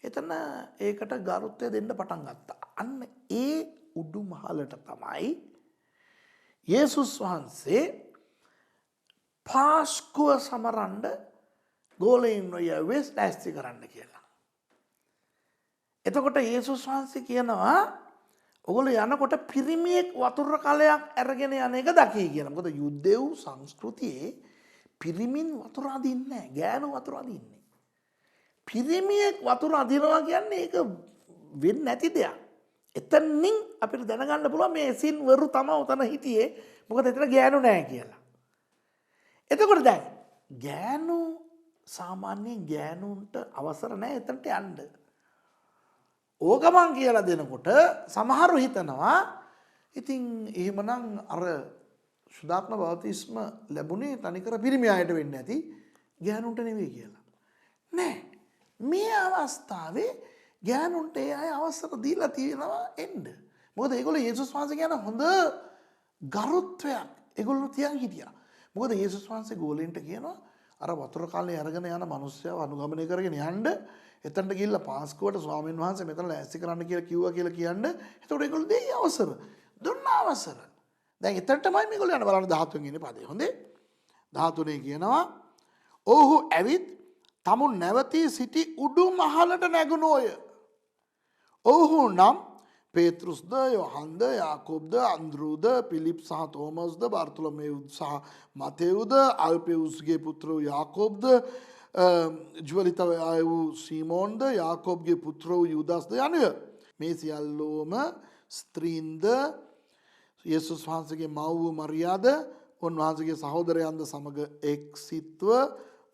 එතන ඒකට ගරුත්වය දෙන්න පටන් ගත්තා. අන්න ඒ උඩු මහලට තමයි යේසුස් වහන්සේ පාස්කුව සමරන්න ගෝලයින් යවෙස් ලෑස්ති කරන්න කියලා. එතකොට යේසුස් වහන්සේ කියනවා ඔගොල්ලෝ යනකොට පිරිමියෙක් වතුර කලයක් අරගෙන යන එක දකී කියලා. මොකද යුදෙව් සංස්කෘතියේ පිරිමින් වතුර අදින්නේ නැහැ. ගෑනු වතුර අදින්නේ. පිරිමියෙක් වතුර අදිනවා කියන්නේ ඒක වෙන්නේ නැති දෙයක්. එතනින් අපිට දැනගන්න පුළුවන් මේ එසින් වරු තමයි උතන හිටියේ. මොකද එතන ගෑනු නැහැ කියලා. එතකොට දැන් ගෑනු සාමාන්‍යයෙන් ගෑනුන්ට අවසර නැහැ එතනට යන්න. ඕක මං කියලා දෙනකොට සමහරු හිතනවා ඉතින් එහෙමනම් අර සුදාත්ම බෞතිස්ම ලැබුණේ තනිකර පිරිමි අයට වෙන්නේ නැති ගෑනුන්ට නෙවෙයි කියලා. නෑ. මේ අවස්ථාවේ ගෑනුන්ට ඒ අය අවසර දීලා තියෙනවා එන්න. මොකද ඒගොල්ලෝ යේසුස් වහන්සේ ගැන හොඳ ගරුත්වයක් ඒගොල්ලෝ තියන් හිටියා. මොකද යේසුස් වහන්සේ ගෝලෙන්ට කියනවා අර වතුර කල්ලේ අරගෙන යන මිනිස්සයව අනුගමනය කරගෙන යන්න. එතනට ගිහිල්ලා පාස්කුවට ස්වාමීන් වහන්සේ මෙතන ලෑස්ති කරන්න කියලා කිව්වා කියලා කියන්න. එතකොට ඒගොල්ලෝ දෙයි අවසර. දුන්නා අවසර. දැන් එතනටමයි මේගොල්ලෝ යන බලන්න 13 වෙනි පදේ. හොඳේ. 13 කියනවා ඔහු ඇවිත් තමුන් නැවතී සිටි උඩු මහලට නැගුණෝය. ඔහු නම් පේතෘස්ද යොහන්ද යාකෝබ්ද අන්ද්‍රූද පිලිප් සහ තෝමස්ද බර්තුලොමේව් සහ මතෙව්ද අල්පෙවුස්ගේ පුත්‍ර වූ යාකෝබ්ද ජුවලිත වූ සීමෝන්ද යාකෝබ්ගේ පුත්‍ර වූ යුදාස්ද යනුය. මේ සියල්ලෝම ස්ත්‍රීන්ද යේසුස් වහන්සේගේ මව් වූ මරියාද උන්වහන්සේගේ සහෝදරයන්ද සමග එක් සිත්ව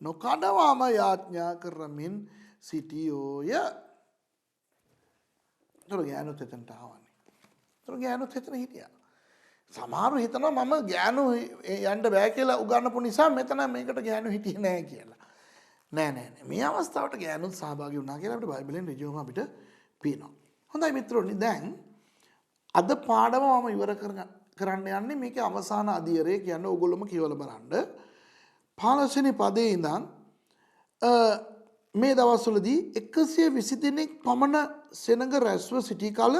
නොකඩවාම යාඥා කරමින් සිටියෝය. ඒතර ගෑනුත් එතනට ආවනේ. ඒතර ගෑනුත් එතන හිටියා. සමහරව හිතනවා මම ගෑනු යන්න බෑ කියලා උගන්වපු නිසා මෙතන මේකට ගෑනු හිටියේ නෑ කියලා. නෑ. මේ අවස්ථාවට ගෑනුත් සහභාගී වුණා කියලා අපිට බයිබලෙන් ඍජුවම අපිට පේනවා. හොඳයි මිත්‍රෝනි, දැන් අද පාඩම මම ඉවර කරන්න යන්නේ මේකේ අවසාන අදියරේ කියන්නේ ඕගොල්ලොම කියවලා බලන්න. 15 වෙනි පදේ ඉඳන් මේ දවස්වලදී 120 දෙනෙක් පමණ සෙනඟ රැස්ව සිටි කල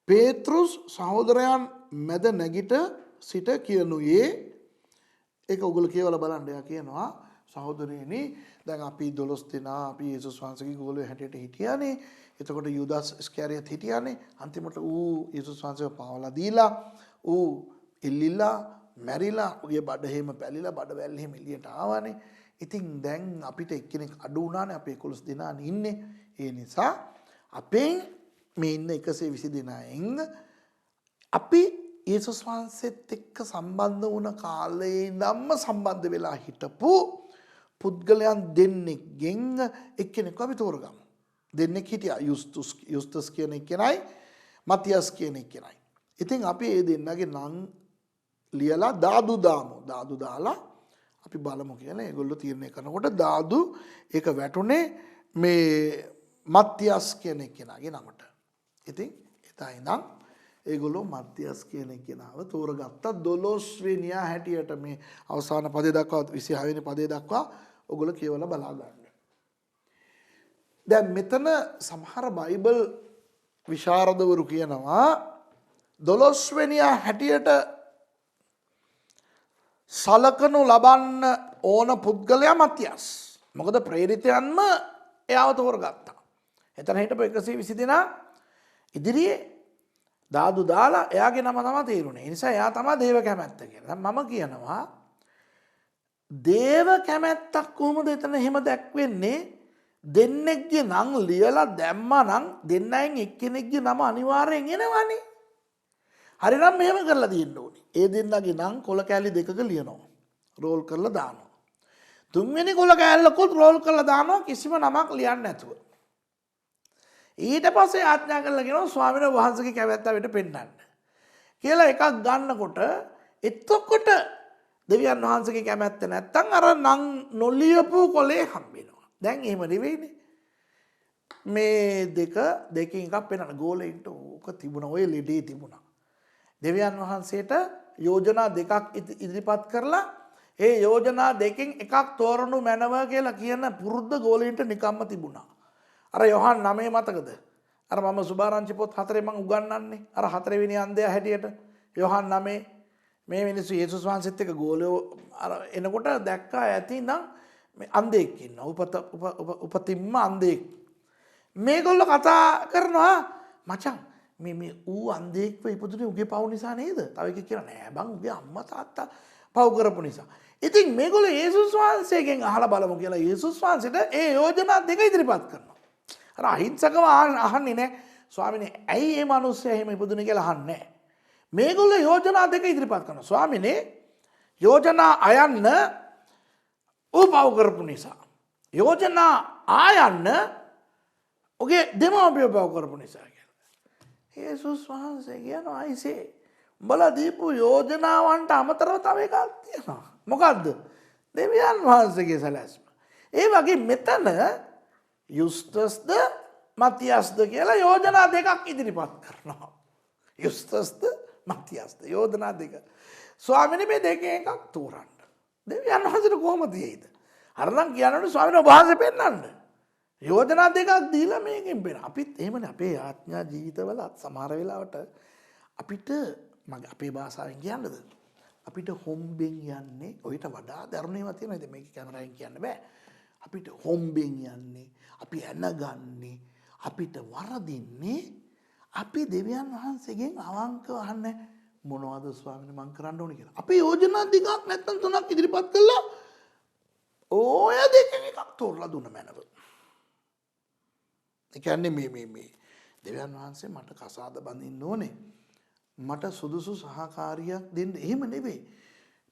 පේත්‍රුස් සහෝදරයන් මැද නැගිට සිට කියනුයේ, ඒක ඔයගොල්ලෝ කියවලා බලන්න. එයා කියනවා සහෝදරයනි, දැන් අපි 12 දෙනා අපි යේසුස් වහන්සේගේ ගෝලයේ හැටියට හිටියානේ. එතකොට යුදාස් ඉස්කැරියත් හිටියානේ. අන්තිමට ඌ යේසුස් වහන්සේව පාවලා දීලා ඌ ඉල්ලිලා මැරිලා උගේ බඩ හැම පැලිලා බඩ වැල් හැම එළියට ආවානේ. ඉතින් දැන් අපිට එක්කෙනෙක් අඩු වුණානේ. අපි 11 දෙනානේ ඉන්නේ. ඒ නිසා අපෙන් මේ ඉන්න 120 දෙනාෙන් අපි යේසුස් වහන්සේත් එක්ක සම්බන්ධ වුණ කාලේ ඉඳන්ම සම්බන්ධ වෙලා හිටපු පුද්ගලයන් දෙන්නෙක්ගෙන් එක්කෙනෙක්ව අපි තෝරගමු. දෙන්නෙක් හිටියා. යුස්තස් කියන එක්කෙනයි මතියස් කියන එක්කෙනයි. ඉතින් අපි මේ දෙන්නගේ නම් ලියලා දාදු දාමු. දාදු දාලා අපි බලමු කියලා ඒගොල්ලෝ තීරණය කරනකොට දාදු ඒක වැටුනේ මේ මතියස් කියන එක්කෙනාගේ නමට. ඉතින් එතන ඉඳන් ඒගොල්ලෝ මතියස් කියන එක්කෙනාව තෝරගත්තා 12 වෙනියා හැටියට. මේ අවසාන පදේ දක්වා 26 වෙනි පදේ දක්වා ඔයගොල්ලෝ කියවලා බලා ගන්න. දැන් මෙතන සමහර බයිබල් විශාරදවරු කියනවා 12 වෙනියා හැටියට සලකනු ලබන්න ඕන පුද්ගලයා මතියස්. මොකද ප්‍රේරිතයන්ම එයාව තෝරගත්තා. එතන හිටපු 120 දෙනා ඉදිරියේ දාදු දාලා එයාගේ නම තමයි තේරුනේ. ඒ නිසා එයා තමයි දේව කැමැත්ත කියලා. දැන් මම කියනවා දේව කැමැත්තක් කොහොමද එතන එහෙම දැක්වෙන්නේ? දෙන්නෙක්ගේ නම් ලියලා දැම්මා නම් දෙන්නයින් එක්කෙනෙක්ගේ නම අනිවාර්යෙන් එනවනේ. හරිනම් මෙහෙම කරලා තියෙන්න ඕනේ. ඒ දෙන්නගේ නම් කොල කෑලි දෙකක ලියනවා. රෝල් කරලා දානවා. තුන්වෙනි කොල කෑල්ලකුත් රෝල් කරලා දානවා කිසිම නමක් ලියන්න නැතුව. ඊට පස්සේ ආඥා කරලා කියනවා ස්වාමීන් වහන්සේගේ කැමැත්ත අපිට පෙන්වන්න කියලා එකක් ගන්නකොට එතකොට දෙවියන් වහන්සේගේ කැමැත්ත නැත්තම් අර නම් නොලියපු කොලේ හම්බ වෙනවා. දැන් එහෙම නෙවෙයිනේ. මේ දෙකකින් එකක් පෙන්වන්න ගෝලෙන්ට ඕක තිබුණා. ඔය ලෙඩේ තිබුණා. දෙවියන් වහන්සේට යෝජනා දෙකක් ඉදිරිපත් කරලා ඒ යෝජනා දෙකෙන් එකක් තෝරනු මැනව කියලා කියන පුරුද්ද ගෝලෙන්ට නිකම්ම තිබුණා. අර යොහන් 9 මතකද? අර මම සුභාරංචි පොත් 4 මම උගන්වන්නේ. අර 4 වෙනි අන්දයා හැටියට යොහන් 9 මේ මිනිස්සු යේසුස් වහන්සේත් එක්ක ගෝලෝ අර එනකොට දැක්කා ඇති නම් මේ අන්ධෙක් ඉන්නවා. උපතින්ම අන්ධෙක්. මේගොල්ලෝ කතා කරනවා මචං මේ ඌ අන්ධෙක්ව ඉපදුනේ උගේ පව් නිසා නේද? තව එකෙක් කියනවා නෑ බං උගේ අම්මා තාත්තා පව් කරපු නිසා. ඉතින් මේගොල්ලෝ යේසුස් වහන්සේගෙන් අහලා බලමු කියලා යේසුස් වහන්සේට ඒ යෝජනා දෙක ඉදිරිපත් කරනවා. අර අහිංසකව අහන්නේ නෑ ස්වාමිනේ ඇයි මේ මිනිස්සයා එහෙම ඉපදුනේ කියලා අහන්නේ නෑ. මේගොල්ලෝ යෝජනා දෙක ඉදිරිපත් කරනවා. ස්වාමිනේ යෝජනා අයන්න ඌ පව් කරපු නිසා. යෝජනා ආයන්න ඔගේ දෙමව්පියෝ පව් කරපු නිසා. යේසුස් වහන්සේ කියනවා අයිසේ උඹලා දීපු යෝජනාවන්ට අමතරව තව එකක් තියෙනවා. මොකද්ද? දෙවියන් වහන්සේගේ සැලැස්ම. ඒ වගේ මෙතන යුස්තස්ද මතියස්ද කියලා යෝජනා දෙකක් ඉදිරිපත් කරනවා. යුස්තස්ද මතියස්ද යෝජනා දෙක. ස්වාමිනේ මේ දෙකෙන් එකක් තෝරන්න. දෙවියන් වහන්සේට කොහොමද තියෙයිද? අරනම් කියනවනේ ස්වාමිනේ ඔබ වහන්සේ පෙන්නන්න. යෝජනා දෙකක් දීලා මේකෙන් පෙන්න. අපිත් එහෙමනේ අපේ ආඥා ජීවිතවල සමහර වෙලාවට අපිට මගේ අපේ භාෂාවෙන් කියන්නද? අපිට හොම්බෙන් යන්නේ ඔయిత වඩා දරුණේවා තියෙනවා. ඉතින් මේක කැමරාවෙන් කියන්න බෑ. අපිට හොම්බෙන් යන්නේ, අපි ඇනගන්නේ, අපිට වරදින්නේ අපි දෙවියන් වහන්සේගෙන් අවංකව අහන්නේ මොනවද ස්වාමීනි මං කරන්න ඕනේ කියලා. අපි යෝජනා දෙකක් නැත්නම් තුනක් ඉදිරිපත් කළා. ඔය දෙකෙන් එකක් තෝරලා දුන්න මැනව. ඒ කියන්නේ මේ දෙවියන් වහන්සේ මට කසාද බඳින්න ඕනේ. මට සුදුසු සහකාරියක් දෙන්න. එහෙම නෙවෙයි.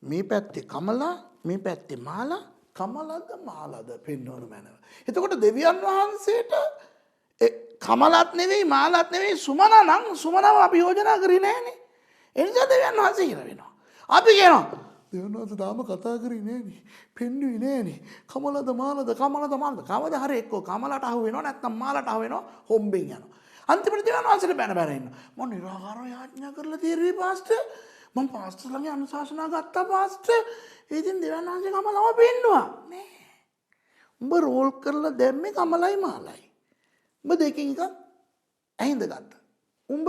මේ පැත්තේ කමලා, මේ පැත්තේ මාලා, කමලද මාලද පෙන්වනු මැනව. එතකොට දෙවියන් වහන්සේට කමලත් නෙවෙයි මාලත් නෙවෙයි සුමන නම් සුමනව අපි යෝජනා කරේ නෑනේ. ඒ නිසා දෙවියන් වහන්සේ කියන වෙනවා. අපි කියනවා දෙවියන් වහන්සේ තාම කතා කරේ නෑනේ. පෙන්වුවේ නෑනේ. කමලද මාලද කවදා හරි එක්කෝ කමලට අහු වෙනවා නැත්නම් මාලට අහු වෙනවා හොම්බෙන් යනවා. අන්තිමට දෙවියන් වහන්සේට බැන ඉන්නවා. මම නිරාකාරව යාඥා කරලා තියෙන්නේ පාස්ටර්. මම පාස්ටර් ළඟ අනුශාසනා ගත්තා පාස්ටර්. ඉතින් දෙවියන් වහන්සේ කමලව පෙන්නුවා. නෑ. උඹ රෝල් කරලා දැම්මේ කමලයි මාලයි. උඹ දෙකෙන් එකක් ඇහිඳ ගත්තා. උඹ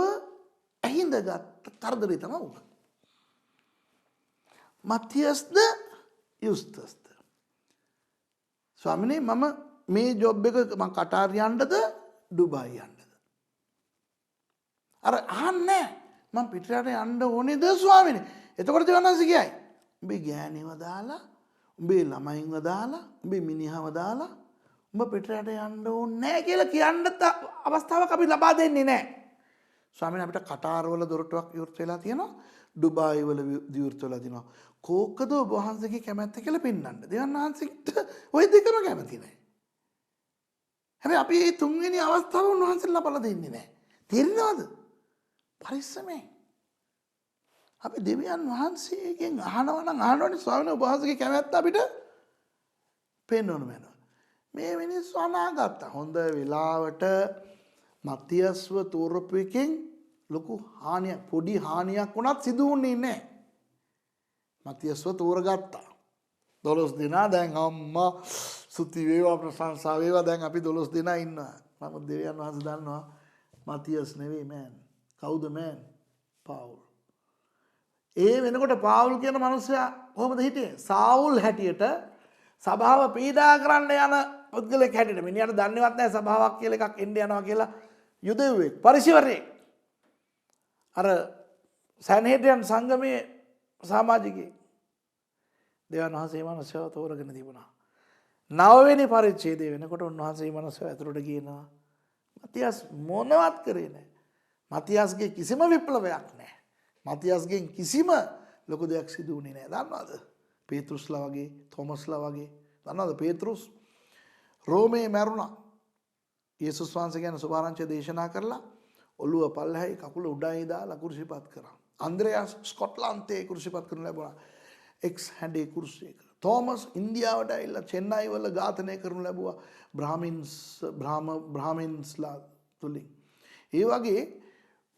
ඇහිඳ ගත්ත කරදරේ තමයි උඹ. මතියස්ද යුස්තස්ද. ස්වාමිනේ මම මේ ජොබ් එක මම කටාර් යන්නද ඩුබායි යන්නද? අර අහන්නේ මම පිටරට යන්න ඕනේද ස්වාමිනේ? එතකොට දෙවනන්ස කියයි. උඹේ ගෑණිව දාලා, උඹේ ළමයින්ව දාලා, උඹේ මිනිහව දාලා උඹ පිටරට යන්න ඕනේ නැහැ කියලා කියන්න අවස්ථාවක් අපි ලබා දෙන්නේ නැහැ. ස්වාමීන් අපිට කටාර් වල දොරටුවක් විවෘත වෙලා තියෙනවා. ඩුබායි වල විවෘත වෙලා තියෙනවා. කෝකද ඔබ වහන්සේගේ කැමැත්ත කියලා පෙන්වන්න. දෙවියන් වහන්සේට ওই දෙකම කැමති නැහැ. හැබැයි අපි මේ තුන්වෙනි අවස්ථාව උන්වහන්සේට ලබා දෙන්නේ නැහැ. තේරෙනවද? පරිස්සමෙන්. අපි දෙවියන් වහන්සේගෙන් අහනවා නම් අහනෝනේ ස්වාමීන් වහන්සේගේ කැමැත්ත අපිට පෙන්වන්න වෙනවා. මේ මිනිස්සු අනාගත්තා. හොඳ වෙලාවට මතියස්ව තෝරපු එකෙන් ලොකු හානියක් පොඩි හානියක් වුණත් සිදු වුණේ නැහැ. මතියස්ව තෝරගත්තා. 12 දෙනා දැන් අම්මා සුති වේවා ප්‍රශංසා වේවා දැන් අපි 12 දෙනා ඉන්නවා. නමුත් දෙවියන් වහන්සේ දන්නවා මතියස් නෙවෙයි මෑන්. කවුද මෑන්? පාවුල්. ඒ වෙනකොට පාවුල් කියන මනුස්සයා කොහොමද හිටියේ? සාවුල් හැටියට සභාව පීඩා කරන්න යන පුද්ගලෙක් හැටියට මිනිහට දන්නේවත් නැහැ සභාවක් කියලා එකක් එන්න යනවා කියලා යුදෙව්වෙක් පරිශිවරයෙක්. අර සැන්හෙඩ්‍රියන් සංගමයේ සමාජිකයෙක්. දෙවියන් වහන්සේ මනුස්සයව තෝරගෙන තිබුණා. 9 වෙනි පරිච්ඡේදය වෙනකොට උන්වහන්සේ මනුස්සයව ඇතුළට ගියනවා. මතියස් මොනවත් කරේ නැහැ. මතියස්ගේ කිසිම විප්ලවයක් නැහැ. මතියස්ගෙන් කිසිම ලොකු දෙයක් සිදු වුණේ නැහැ. දන්නවද? පේතෘස්ලා වගේ, තෝමස්ලා වගේ. දන්නවද පේතෘස් රෝමේ මැරුණා. යේසුස් වහන්සේ ගැන සුභාරංචිය දේශනා කරලා ඔළුව පල්ලෙහායි කකුල උඩයි දාලා කුරුසිපත් කරා. අන්ද්‍රයාස් ස්කොට්ලන්තයේ කුරුසිපත් කරනු ලැබුණා. එක්ස් හැඩේ කුරුසියක. තෝමස් ඉන්දියාවට ඇවිල්ලා චෙන්නයි වල ඝාතනය කරනු ලැබුවා බ්‍රාහ්මින්ස්ලා තුලින්. ඒ වගේ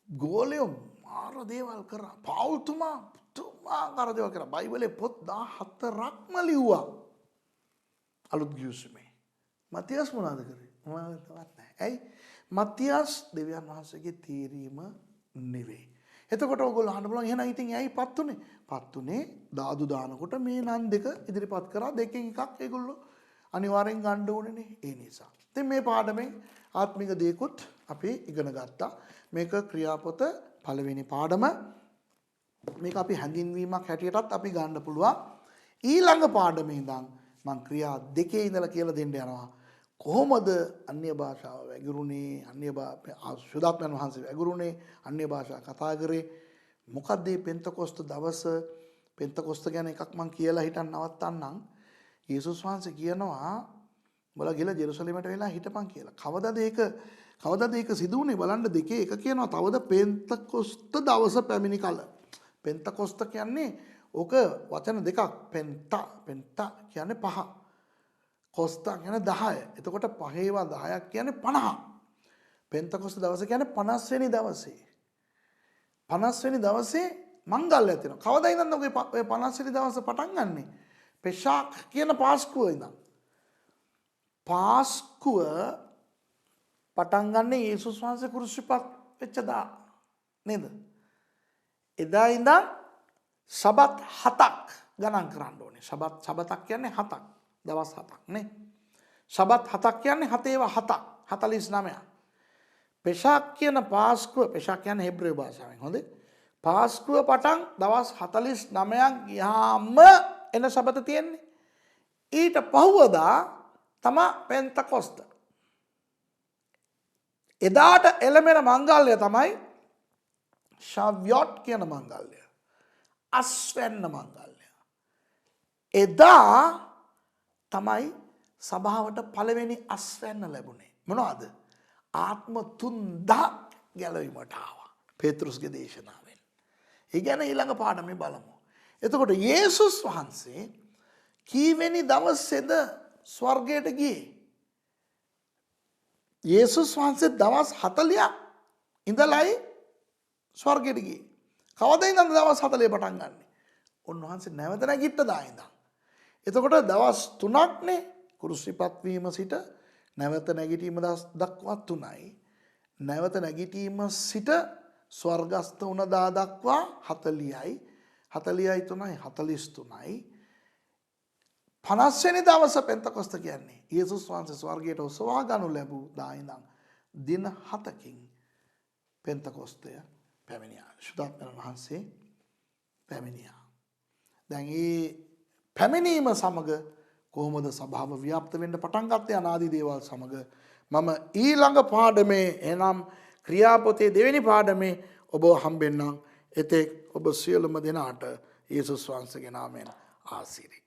ගෝලයෝ මාර දේවල් කරා. පවුල්තුමා තුමාකාර දේවල් කරා. බයිබලේ පොත් 14ක්ම ලිව්වා. අලුත් ගිවිසුමේ. මතියස් මොනවද කරේ? මොනවද නැහැ. ඇයි? මතියස් දෙවියන් වහන්සේගේ තීරීම නෙවෙයි. එතකොට ඔයගොල්ලෝ අහන්න බලන්න එහෙනම් ඉතින් ඇයි පත් උනේ? පත් උනේ දාදු දානකොට මේ නන් දෙක ඉදිරිපත් කරා දෙකෙන් එකක් ඒගොල්ලෝ අනිවාර්යෙන් ගන්න ඕනේනේ. ඒ නිසා. ඉතින් මේ පාඩමෙන් ආත්මික දේකුත් අපි ඉගෙන ගත්තා. මේක ක්‍රියාපොත පළවෙනි පාඩම. මේක අපි හැඳින්වීමක් හැටියටත් අපි ගන්න පුළුවන්. ඊළඟ පාඩමේ ඉඳන් මම ක්‍රියා දෙකේ ඉඳලා කියලා දෙන්න යනවා. කොහොමද අන්‍ය භාෂාව වැගිරුණේ? ශුද්ධාත්මයන් වහන්සේ වැගිරුණේ? අන්‍ය භාෂා කතා කරේ? මොකද්ද මේ පෙන්තකොස්ත දවස? පෙන්තකොස්ත ගැන එකක් මම කියලා හිටන් නවත්තන්නම්. යේසුස් වහන්සේ කියනවා උඹලා ගිහලා ජෙරුසලමට වෙලා හිටපන් කියලා. කවදාද ඒක සිදු වුනේ? බලන්න දෙකේ එක කියනවා තවද පෙන්තකොස්ත දවස පැමිණි කල. පෙන්තකොස්ත කියන්නේ ඕක වචන දෙකක්. පෙන්තා කියන්නේ 5. කොස්තා කියන්නේ 10. එතකොට 5 10ක් කියන්නේ 50. පෙන්තකොස්ත දවස කියන්නේ 50 වෙනි දවසේ. 50 වෙනි දවසේ මංගල්‍යය තියෙනවා. කවදා ඉඳන්ද ඔය 50 වෙනි දවසේ පටන් ගන්නෙ? පෙසාක් කියන පාස්කුව ඉඳන්. පාස්කුව පටන් ගන්න යේසුස් වහන්සේ කුරුසිපත් වෙච්ච දා නේද? එදා ඉඳන් සබත් 7ක් ගණන් කරන්න ඕනේ. සබතක් කියන්නේ 7ක්. දවස් 7ක් නේ. සබත් 7ක් කියන්නේ 7 49. පෙසාක් කියන පාස්කුව පෙසාක් කියන්නේ හෙබ්‍රේය භාෂාවෙන් හොඳේ. පාස්කුව පටන් දවස් 49ක් ගියාම එන සබත තියෙන්නේ. ඊට පහුවදා තමයි පෙන්තකොස්ත. එදාට එළමෙන මංගල්‍ය තමයි ශාව්‍යොට් කියන මංගල්‍ය. අස්වැන්න මංගල්‍ය. එදා තමයි සභාවට පළවෙනි අස්වැන්න ලැබුණේ. මොනවද? ආත්ම 3000 ගැලවීමට ආවා. පේතෘස්ගේ දේශනාවෙන්. ඒ ගැන ඊළඟ පාඩමේ බලමු. එතකොට යේසුස් වහන්සේ කීවෙනි දවසේද ස්වර්ගයට ගියේ? යේසුස් වහන්සේ දවස් 40ක් ඉඳලයි ස්වර්ගයට ගියේ. කවද ඉඳන් දවස් 40 පටන් ගන්නෙ? උන්වහන්සේ නැවත නැගිට්ට දා ඉඳන්. එතකොට දවස් 3ක්නේ කුරුසිපත් වීම සිට නැවත නැගිටීම දක්වා 3යි. නැවත නැගිටීම සිට ස්වර්ගස්ත වුණ දා දක්වා 40යි. 40යි 3යි 43යි. 50 වෙනි දවස පෙන්තකොස්ත කියන්නේ යේසුස් වහන්සේ ස්වර්ගයට ඔසවා ගනු ලැබූ දා ඉඳන් දින 7කින් පෙන්තකොස්තය පැමිණියා. ශුද්ධාත්මයන් වහන්සේ පැමිණියා. දැන් මේ පැමිණීම සමග කොහොමද සභාව ව්‍යාප්ත වෙන්න පටන් ගත්තේ අනාදි දේවල් සමග? මම ඊළඟ පාඩමේ එනම් ක්‍රියාපොතේ දෙවෙනි පාඩමේ ඔබ හම්බෙන්නම්. එතෙක් ඔබ සියලුම දෙනාට යේසුස් වහන්සේගේ නාමයෙන් ආශිර්වාද.